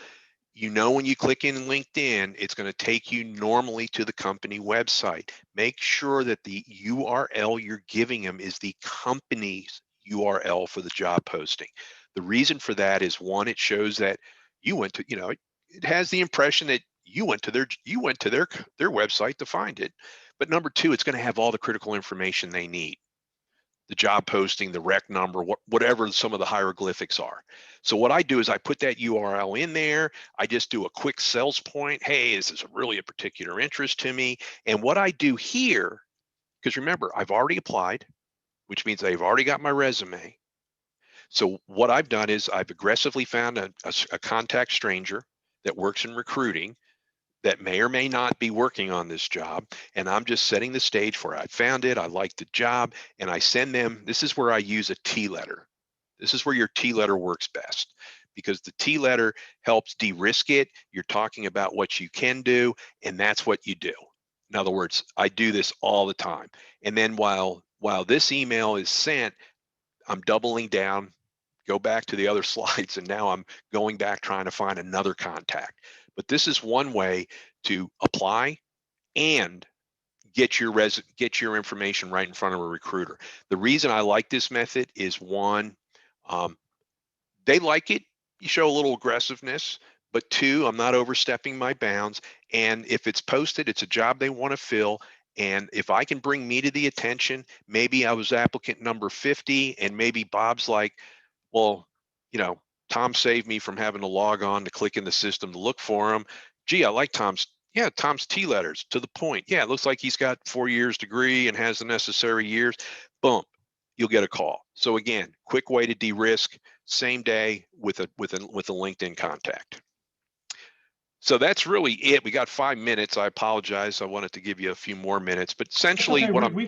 When you click in LinkedIn, it's going to take you normally to the company website. Make sure that the URL you're giving them is the company's URL for the job posting. The reason for that is, one, it shows that you went to, it has the impression that you went to their website to find it. But number two, it's going to have all the critical information they need. The job posting, the rec number, whatever some of the hieroglyphics are. So what I do is I put that URL in there. I just do a quick sales point. Hey, this is really a particular interest to me. And what I do here, because remember, I've already applied, which means I've already got my resume. So what I've done is I've aggressively found a contact stranger that works in recruiting that may or may not be working on this job. And I'm just setting the stage for it. I found it, I like the job, and I send them, this is where I use a T letter. This is where your T letter works best, because the T letter helps de-risk it. You're talking about what you can do, and that's what you do. In other words, I do this all the time. And then while this email is sent, I'm doubling down, go back to the other slides, and now I'm going back trying to find another contact. But this is one way to apply and get your information right in front of a recruiter. The reason I like this method is, one, they like it. You show a little aggressiveness. But two, I'm not overstepping my bounds. And if it's posted, it's a job they want to fill. And if I can bring me to the attention, maybe I was applicant number 50, and maybe Bob's like, well, Tom saved me from having to log on to click in the system to look for him. Gee, I like Tom's T letters, to the point. Yeah, it looks like he's got 4 years degree and has the necessary years. Boom, you'll get a call. So again, quick way to de-risk, same day with a LinkedIn contact. So that's really it. We got 5 minutes. I apologize. I wanted to give you a few more minutes, but essentially, okay. We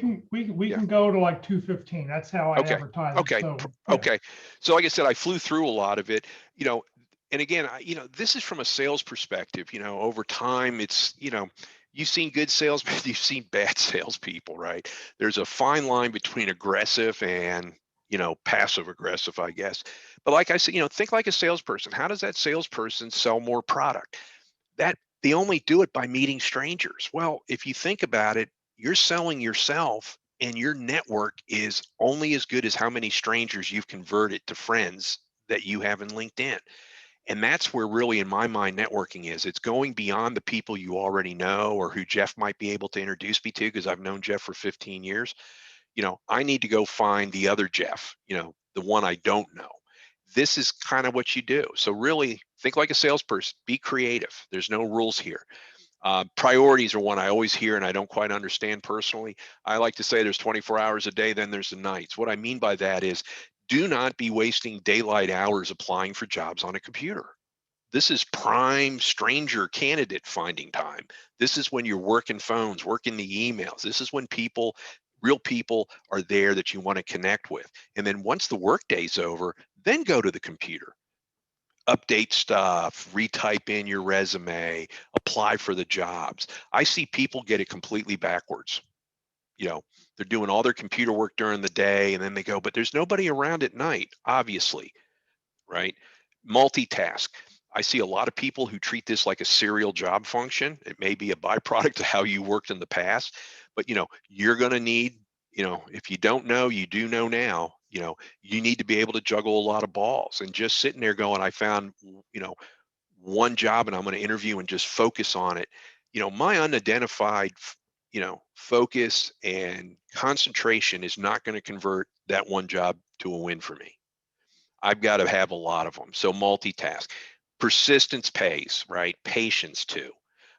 can go to like 2:15. That's how I advertise okay. it. So, okay. So like I said, I flew through a lot of it, and again, this is from a sales perspective. Over time, it's, you've seen good salesmen, you've seen bad salespeople, right? There's a fine line between aggressive and, passive aggressive, I guess. But like I said, think like a salesperson. How does that salesperson sell more product? That they only do it by meeting strangers. Well, if you think about it, you're selling yourself, and your network is only as good as how many strangers you've converted to friends that you have in LinkedIn. And that's where really, in my mind, networking is. It's going beyond the people you already know or who Jeff might be able to introduce me to, because I've known Jeff for 15 years. I need to go find the other Jeff, the one I don't know. This is kind of what you do. So really think like a salesperson, be creative. There's no rules here. Priorities are one I always hear and I don't quite understand personally. I like to say there's 24 hours a day, then there's the nights. What I mean by that is, do not be wasting daylight hours applying for jobs on a computer. This is prime stranger candidate finding time. This is when you're working phones, working the emails. This is when real people are there that you want to connect with. And then once the workday's over, then go to the computer. Update stuff, retype in your resume, apply for the jobs. I see people get it completely backwards. They're doing all their computer work during the day, and then they go, but there's nobody around at night, obviously, right? multitask. I see a lot of people who treat this like a serial job function. It may be a byproduct of how you worked in the past, but you're going to need, if you don't know, you do know now. You need to be able to juggle a lot of balls, and just sitting there going, I found, one job and I'm going to interview and just focus on it. My unidentified, focus and concentration is not going to convert that one job to a win for me. I've got to have a lot of them. So multitask. Persistence pays, right? Patience too.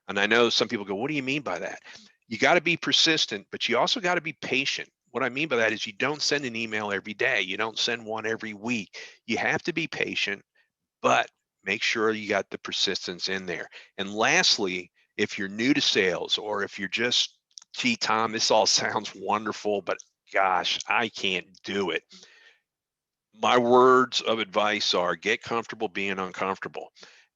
And I know some people go, what do you mean by that? You got to be persistent, but you also got to be patient. What I mean by that is you don't send an email every day. You don't send one every week. You have to be patient, but make sure you got the persistence in there. And lastly, if you're new to sales, or if you're just, gee, Tom, this all sounds wonderful, but gosh, I can't do it. My words of advice are get comfortable being uncomfortable.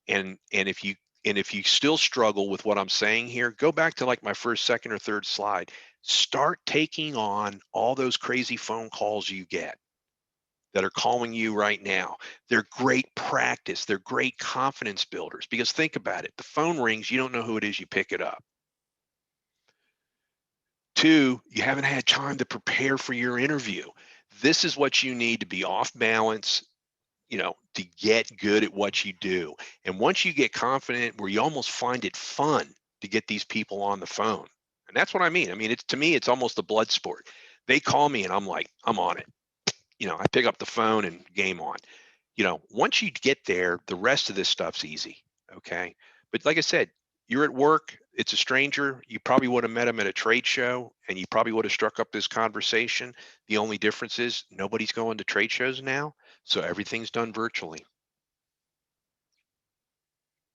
And if you still struggle with what I'm saying here, go back to like my first, second, or third slide. Start taking on all those crazy phone calls you get that are calling you right now. They're great practice. They're great confidence builders, because think about it. The phone rings, you don't know who it is, you pick it up. Two, you haven't had time to prepare for your interview. This is what you need to be off balance, to get good at what you do. And once you get confident, where you almost find it fun to get these people on the phone. And that's what I mean. I mean, to me, it's almost a blood sport. They call me and I'm like, I'm on it. I pick up the phone and game on. Once you get there, the rest of this stuff's easy. Okay. But like I said, you're at work, it's a stranger. You probably would have met him at a trade show and you probably would have struck up this conversation. The only difference is nobody's going to trade shows now. So everything's done virtually.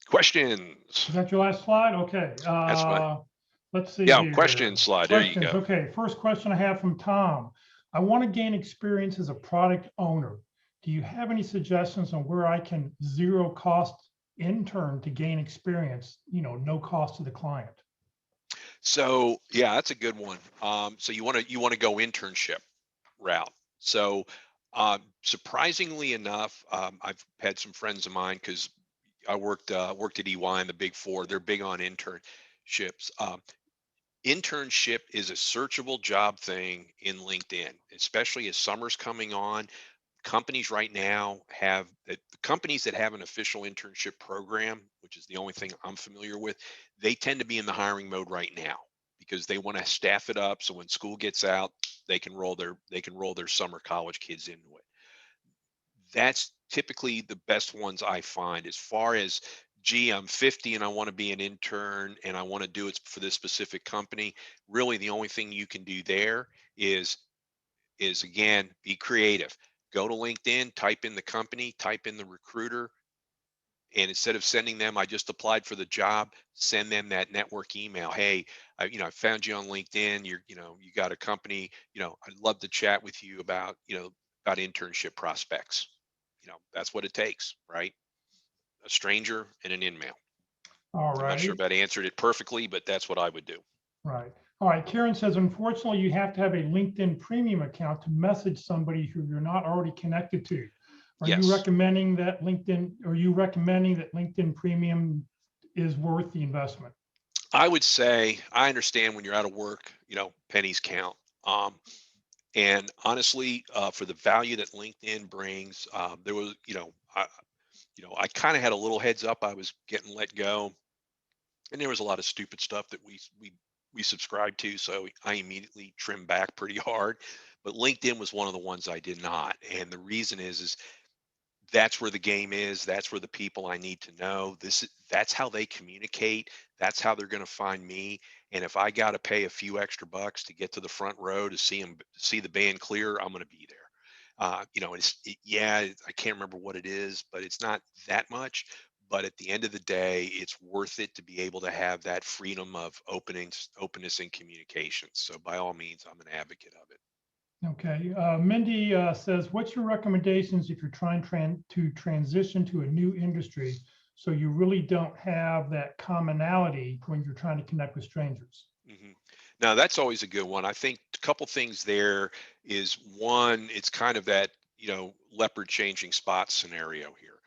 Questions? Is that your last slide? Okay. That's fine. Let's see Yeah, here. question slide. There you Questions. go. Okay. First question I have from Tom. I want to gain experience as a product owner. Do you have any suggestions on where I can zero cost intern to gain experience, no cost to the client? So yeah, that's a good one. So you want to go internship route. So surprisingly enough, I've had some friends of mine, because I worked at EY in the Big Four. They're big on internships. Internship is a searchable job thing in LinkedIn, especially as summer's coming on. Companies right now have the companies that have an official internship program, which is the only thing I'm familiar with. They tend to be in the hiring mode right now, because they want to staff it up so when school gets out, they can roll their summer college kids into it. That's typically the best ones I find. As far as, gee, I'm 50 and I want to be an intern and I want to do it for this specific company, really the only thing you can do there is again, be creative. Go to LinkedIn, type in the company, type in the recruiter, and instead of sending them, I just applied for the job, send them that network email. Hey, I found you on LinkedIn. You got a company. I'd love to chat with you about internship prospects. That's what it takes, right? A stranger and an email. All I'm not sure righty. if that answered it perfectly, but that's what I would do. Right. All right. Karen says, unfortunately, you have to have a LinkedIn premium account to message somebody who you're not already connected to. Are you Yes. recommending that LinkedIn premium is worth the investment? I would say, I understand when you're out of work, pennies count. And honestly, for the value that LinkedIn brings, there was, I kind of had a little heads up. I was getting let go, and there was a lot of stupid stuff that we subscribed to, so I immediately trimmed back pretty hard. But LinkedIn was one of the ones I did not, and the reason is that's where the game is. That's where the people I need to know. That's how they communicate. That's how they're going to find me. And if I got to pay a few extra bucks to get to the front row to see the band clear, I'm going to be there. Yeah, I can't remember what it is, but it's not that much. But at the end of the day, it's worth it to be able to have that freedom of openness, and communication. So by all means, I'm an advocate of it. Okay. Mindy says, what's your recommendations if you're trying to transition to a new industry so you really don't have that commonality when you're trying to connect with strangers? hmm Now, that's always a good one. I think a couple things there is, one, it's kind of that, leopard changing spot scenario here.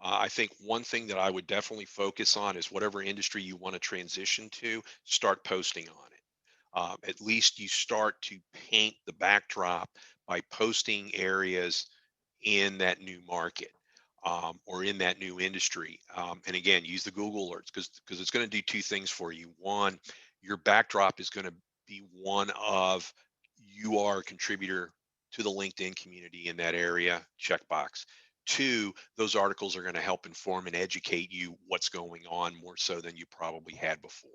I think one thing that I would definitely focus on is whatever industry you want to transition to, start posting on it. At least you start to paint the backdrop by posting areas in that new market, or in that new industry. And again, use the Google alerts because it's going to do two things for you. One, your backdrop is going to be one of, you are a contributor to the LinkedIn community in that area, checkbox. Two, those articles are going to help inform and educate you what's going on more so than you probably had before.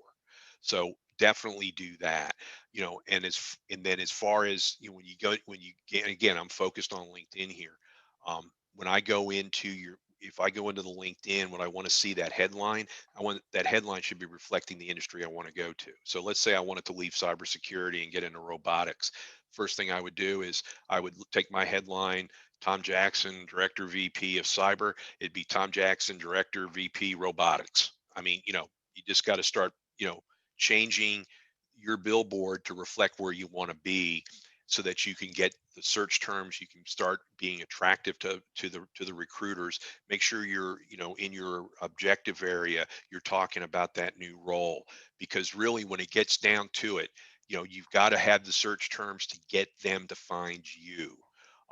So definitely do that. And then as far as, when you get, again, I'm focused on LinkedIn here. When I go into your If I go into the LinkedIn, when I want to see that headline, I want that headline should be reflecting the industry I want to go to. So let's say I wanted to leave cybersecurity and get into robotics. First thing I would do is I would take my headline, Tom Jackson, Director VP of Cyber. It'd be Tom Jackson, Director VP Robotics. I mean, you just got to start, changing your billboard to reflect where you want to be, so that you can get the search terms, you can start being attractive to the recruiters. Make sure you're, in your objective area, you're talking about that new role, because really when it gets down to it, you've got to have the search terms to get them to find you.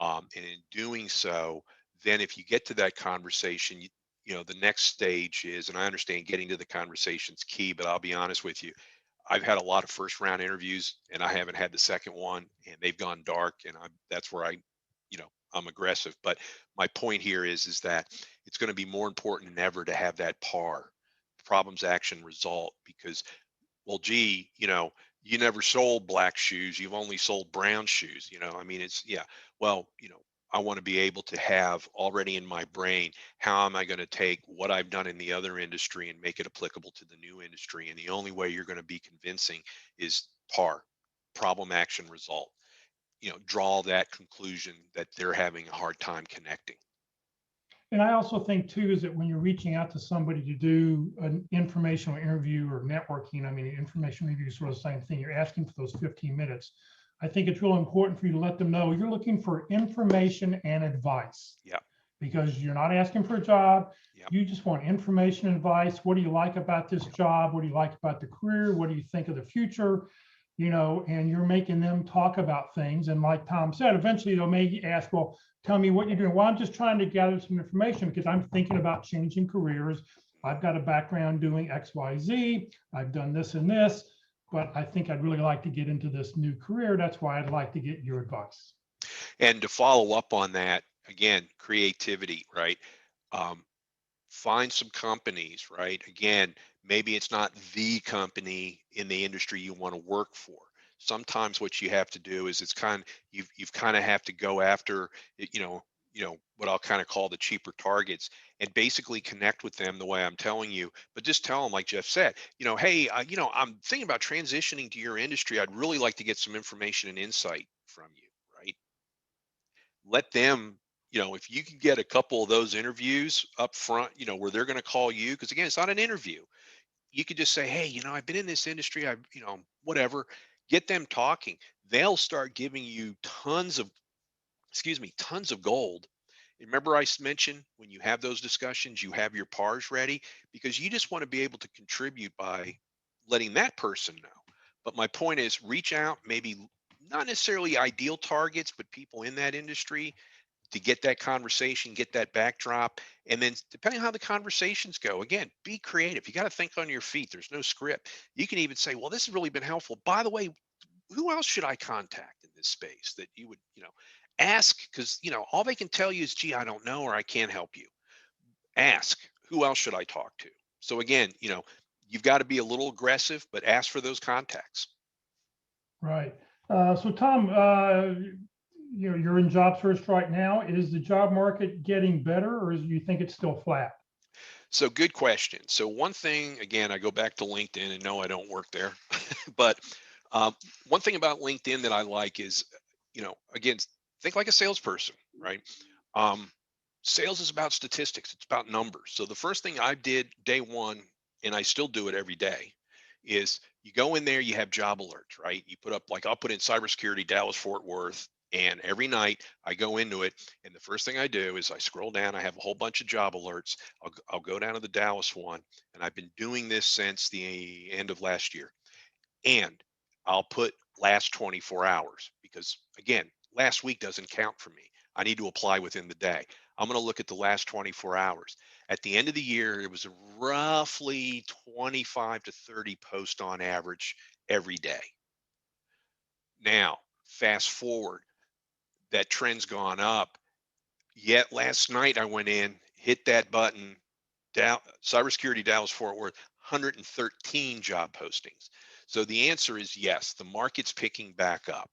And in doing so, then if you get to that conversation, the next stage is, and I understand getting to the conversation's key, but I'll be honest with you, I've had a lot of first round interviews and I haven't had the second one, and they've gone dark, and that's where I'm aggressive. But my point here is that it's going to be more important than ever to have that PAR, problems, action, result, because, well, gee, you never sold black shoes, you've only sold brown shoes. I mean, it's, yeah, well, I want to be able to have already in my brain, how am I going to take what I've done in the other industry and make it applicable to the new industry? And the only way you're going to be convincing is PAR, problem, action, result. Draw that conclusion that they're having a hard time connecting. And I also think too, is that when you're reaching out to somebody to do an informational interview or networking, I mean, information interview is sort of the same thing. You're asking for those 15 minutes. I think it's real important for you to let them know you're looking for information and advice. Yeah. Because you're not asking for a job. Yeah. You just want information and advice. What do you like about this job? What do you like about the career? What do you think of the future? And you're making them talk about things. And like Tom said, eventually they'll may ask, well, tell me what you're doing. Well, I'm just trying to gather some information because I'm thinking about changing careers. I've got a background doing X, Y, Z. I've done this and this, but I think I'd really like to get into this new career. That's why I'd like to get your advice. And to follow up on that, again, creativity, right? Um, Find some companies, right? Again, maybe it's not the company in the industry you want to work for. Sometimes what you have to do is, it's kind you've kind of have to go after it, what I'll kind of call the cheaper targets, and basically connect with them the way I'm telling you. But just tell them, like Jeff said, hey, I'm thinking about transitioning to your industry. I'd really like to get some information and insight from you, right? Let them, if you can get a couple of those interviews up front, where they're going to call you, because again, it's not an interview. You could just say, hey, I've been in this industry, I've, whatever. Get them talking. They'll start giving you tons of gold. Remember, mentioned, when you have those discussions, you have your pars ready, because you just want to be able to contribute by letting that person know. But my point is, reach out, maybe not necessarily ideal targets, but people in that industry, to get that conversation, get that backdrop. And then, depending on how the conversations go, again, be creative. You got to think on your feet. There's no script. You can even say, well, this has really been helpful. By the way, who else should I contact in this space that you would, ask? Because, all they can tell you is, gee, I don't know, or I can't help you. Ask, who else should I talk to? So again, you've got to be a little aggressive, but ask for those contacts. Right. So Tom, you're in job search right now. Is the job market getting better, or do you think it's still flat? So good question. So one thing, again, I go back to LinkedIn, and no, I don't work there, but one thing about LinkedIn that I like is, again, think like a salesperson, right? Um, Sales is about statistics. It's about numbers. So the first thing I did day one, and I still do it every day, is you go in there, you have job alerts, right? You put up, like, I'll put in cybersecurity, Dallas, Fort Worth, And every night I go into it, and the first thing I do is I scroll down. I have a whole bunch of job alerts. I'll go down to the Dallas one, and I've been doing this since the end of last year. And I'll put last 24 hours because, again, last week doesn't count for me. I need to apply within the day. I'm going to look at the last 24 hours. At the end of the year, it was roughly 25 to 30 posts on average every day. Now, fast forward, that trend's gone up. Yet last night I went in, hit that button, cybersecurity Dallas Fort Worth, 113 job postings. So the answer is yes, the market's picking back up.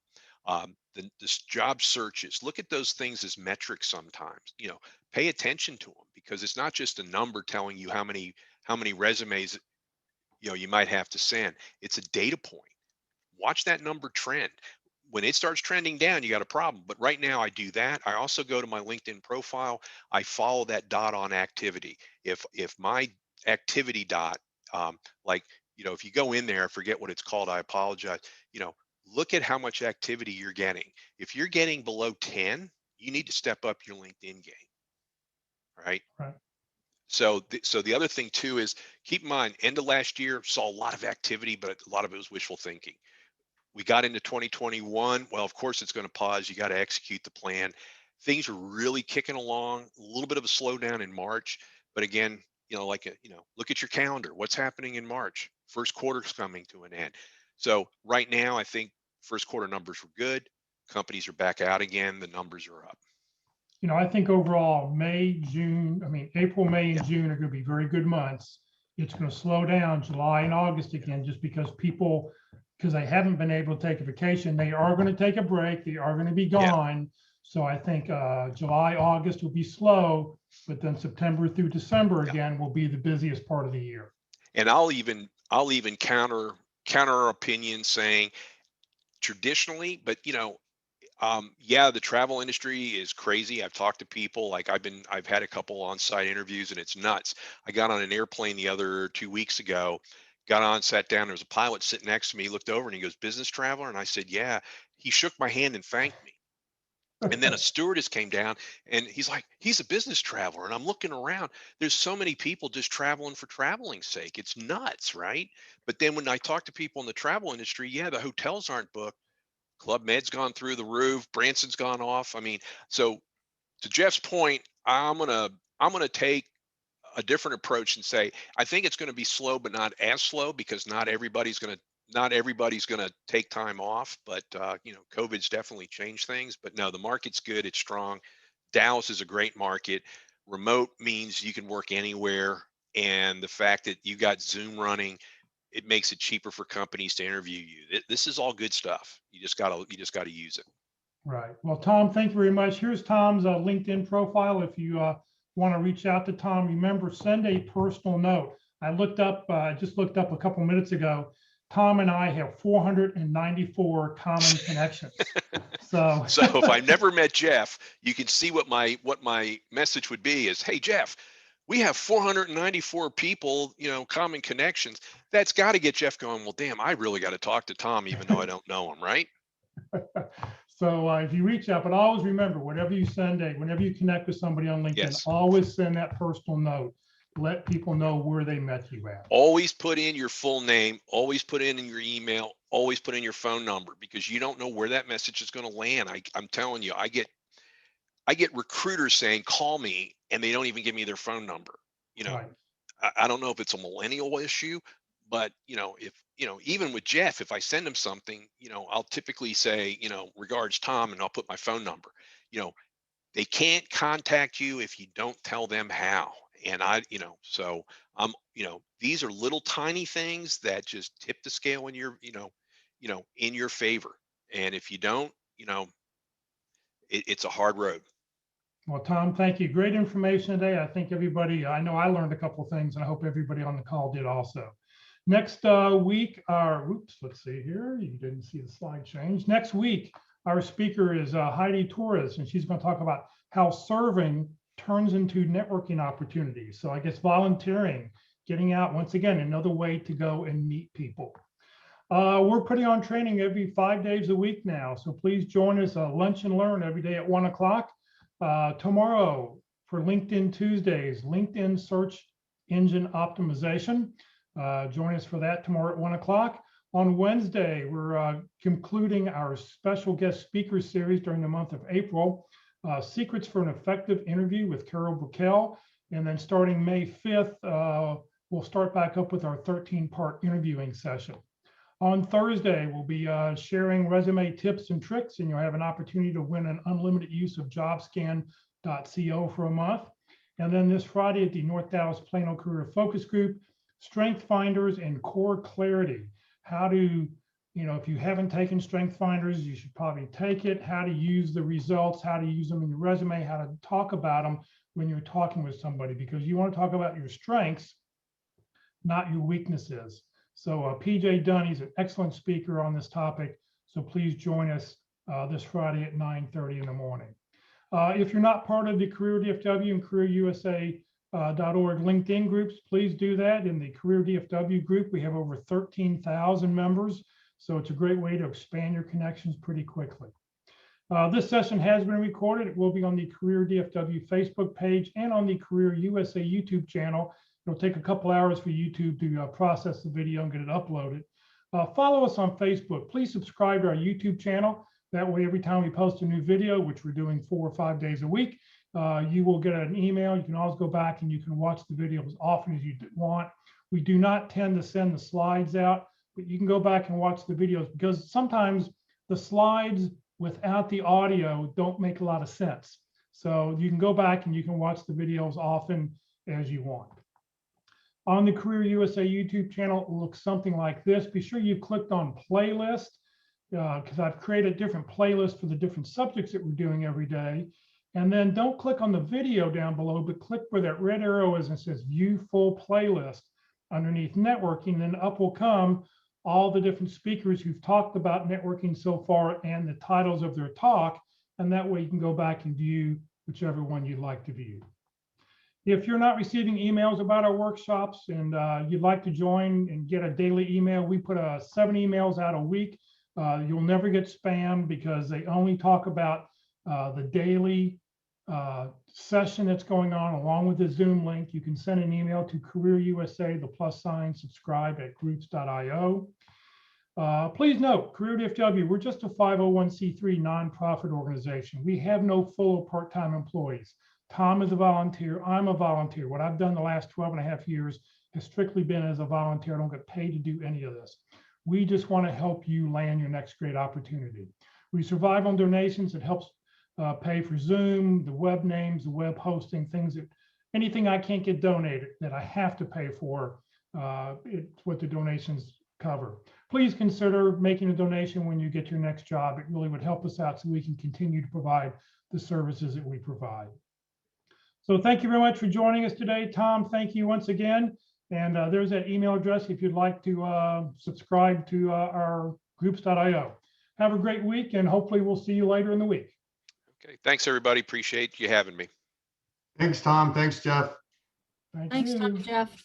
The job searches, look at those things as metrics sometimes. Pay attention to them because it's not just a number telling you how many resumes you might have to send. It's a data point. Watch that number trend. When it starts trending down, you got a problem. But right now I do that. I also go to my LinkedIn profile. I follow that dot on activity. If my activity dot, like, if you go in there, I forget what it's called, I apologize. Look at how much activity you're getting. If you're getting below 10, you need to step up your LinkedIn game, right? Right. So the other thing too is keep in mind, end of last year saw a lot of activity, but a lot of it was wishful thinking. We got into 2021. Well, of course, it's going to pause. You got to execute the plan. Things are really kicking along. A little bit of a slowdown in March, but again, look at your calendar. What's happening in March? First quarter's coming to an end. So right now, I think first quarter numbers were good. Companies are back out again. The numbers are up. I think overall, April, May, and Yeah. June are going to be very good months. It's going to slow down July and August again, just because they haven't been able to take a vacation, they are going to take a break. They are going to be Yeah. gone. So I think July, August will be slow, but then September through December Yeah. again will be the busiest part of the year. And I'll even counter our opinion saying traditionally, but yeah, the travel industry is crazy. I've talked to people, like I've had a couple on-site interviews and it's nuts. I got on an airplane the other 2 weeks ago, got on, sat down. There was a pilot sitting next to me. He looked over and he goes, "Business traveler?" And I said, "Yeah." He shook my hand and thanked me. And then a stewardess came down and he's like, "He's a business traveler." And I'm looking around. There's so many people just traveling for traveling's sake. It's nuts, right? But then when I talk to people in the travel industry, yeah, the hotels aren't booked. Club Med's gone through the roof. Branson's gone off. I mean, so to Jeff's point, I'm gonna take a different approach and say I think it's going to be slow, but not as slow because not everybody's gonna take time off. But COVID's definitely changed things. But no, the market's good. It's strong. Dallas is a great market. Remote means you can work anywhere, and the fact that you got Zoom running, it makes it cheaper for companies to interview you. This is all good stuff. You just gotta use it. Right. Well, Tom, thank you very much. Here's Tom's LinkedIn profile. If you want to reach out to Tom, remember, send a personal note. I just looked up a couple minutes ago. Tom and I have 494 common connections. So, So if I never met Jeff, you can see what my message would be is, "Hey Jeff, we have 494 people, common connections." That's got to get Jeff going, "Well, damn, I really got to talk to Tom even though I don't know him," right? if you reach out, but always remember, whenever you connect with somebody on LinkedIn, Yes. always send that personal note. Let people know where they met you at. Always put in your full name, always put in your email, always put in your phone number because you don't know where that message is going to land. I'm telling you, I get recruiters saying, "Call me," and they don't even give me their phone number. You know, Right. I don't know if it's a millennial issue, but if even with Jeff, if I send him something, I'll typically say, "Regards, Tom," and I'll put my phone number. You know, they can't contact you if you don't tell them how. And so these are little tiny things that just tip the scale in your favor. And if you don't, it's a hard road. Well, Tom, thank you. Great information today. I know I learned a couple of things, and I hope everybody on the call did also. Next week, let's see here. You didn't see the slide change. Next week, our speaker is Heidi Torres, and she's going to talk about how serving turns into networking opportunities. So I guess volunteering, getting out, once again, another way to go and meet people. We're putting on training every 5 days a week now, so please join us lunch and learn every day at 1 o'clock. Tomorrow for LinkedIn Tuesdays, LinkedIn search engine optimization. Join us for that tomorrow at 1 o'clock. On Wednesday, we're concluding our special guest speaker series during the month of April, Secrets for an Effective Interview with Carol Burkell. And then starting May 5th, we'll start back up with our 13-part interviewing session. On Thursday, we'll be sharing resume tips and tricks, and you'll have an opportunity to win an unlimited use of jobscan.co for a month. And then this Friday at the North Dallas Plano Career Focus Group, Strength Finders and Core Clarity. How to, if you haven't taken Strength Finders, you should probably take it. How to use the results, how to use them in your resume, how to talk about them when you're talking with somebody, because you want to talk about your strengths, not your weaknesses. So PJ Dunn, he's an excellent speaker on this topic. So please join us this Friday at 9:30 in the morning. If you're not part of the Career DFW and CareerUSA.org LinkedIn groups, please do that. In the Career DFW group, we have over 13,000 members. So it's a great way to expand your connections pretty quickly. This session has been recorded. It will be on the Career DFW Facebook page and on the Career USA YouTube channel. It'll take a couple hours for YouTube to process the video and get it uploaded. Follow us on Facebook. Please subscribe to our YouTube channel. That way, every time we post a new video, which we're doing 4 or 5 days a week, you will get an email. You can always go back and you can watch the video as often as you want. We do not tend to send the slides out, but you can go back and watch the videos, because sometimes the slides without the audio don't make a lot of sense. So you can go back and you can watch the videos often as you want. On the Career USA YouTube channel, it looks something like this. Be sure you clicked on playlist, because I've created different playlists for the different subjects that we're doing every day. And then don't click on the video down below, but click where that red arrow is and it says view full playlist underneath networking. Then up will come all the different speakers who've talked about networking so far and the titles of their talk. And that way you can go back and view whichever one you'd like to view. If you're not receiving emails about our workshops and you'd like to join and get a daily email, we put 7 emails out a week. You'll never get spam, because they only talk about the daily session that's going on along with the Zoom link. You can send an email to CareerUSA, the + subscribe at groups.io. Please note, Career DFW, we're just a 501c3 nonprofit organization. We have no full or part-time employees. Tom is a volunteer. I'm a volunteer. What I've done the last 12.5 years has strictly been as a volunteer. I don't get paid to do any of this. We just want to help you land your next great opportunity. We survive on donations. It helps pay for Zoom, the web names, the web hosting, anything I can't get donated that I have to pay for, it's what the donations cover. Please consider making a donation when you get your next job. It really would help us out so we can continue to provide the services that we provide. So thank you very much for joining us today. Tom, thank you once again. And there's that email address if you'd like to subscribe to our groups.io. Have a great week, and hopefully we'll see you later in the week. Okay, thanks everybody. Appreciate you having me. Thanks, Tom. Thanks, Jeff. Thank Thanks, you. Tom, Jeff.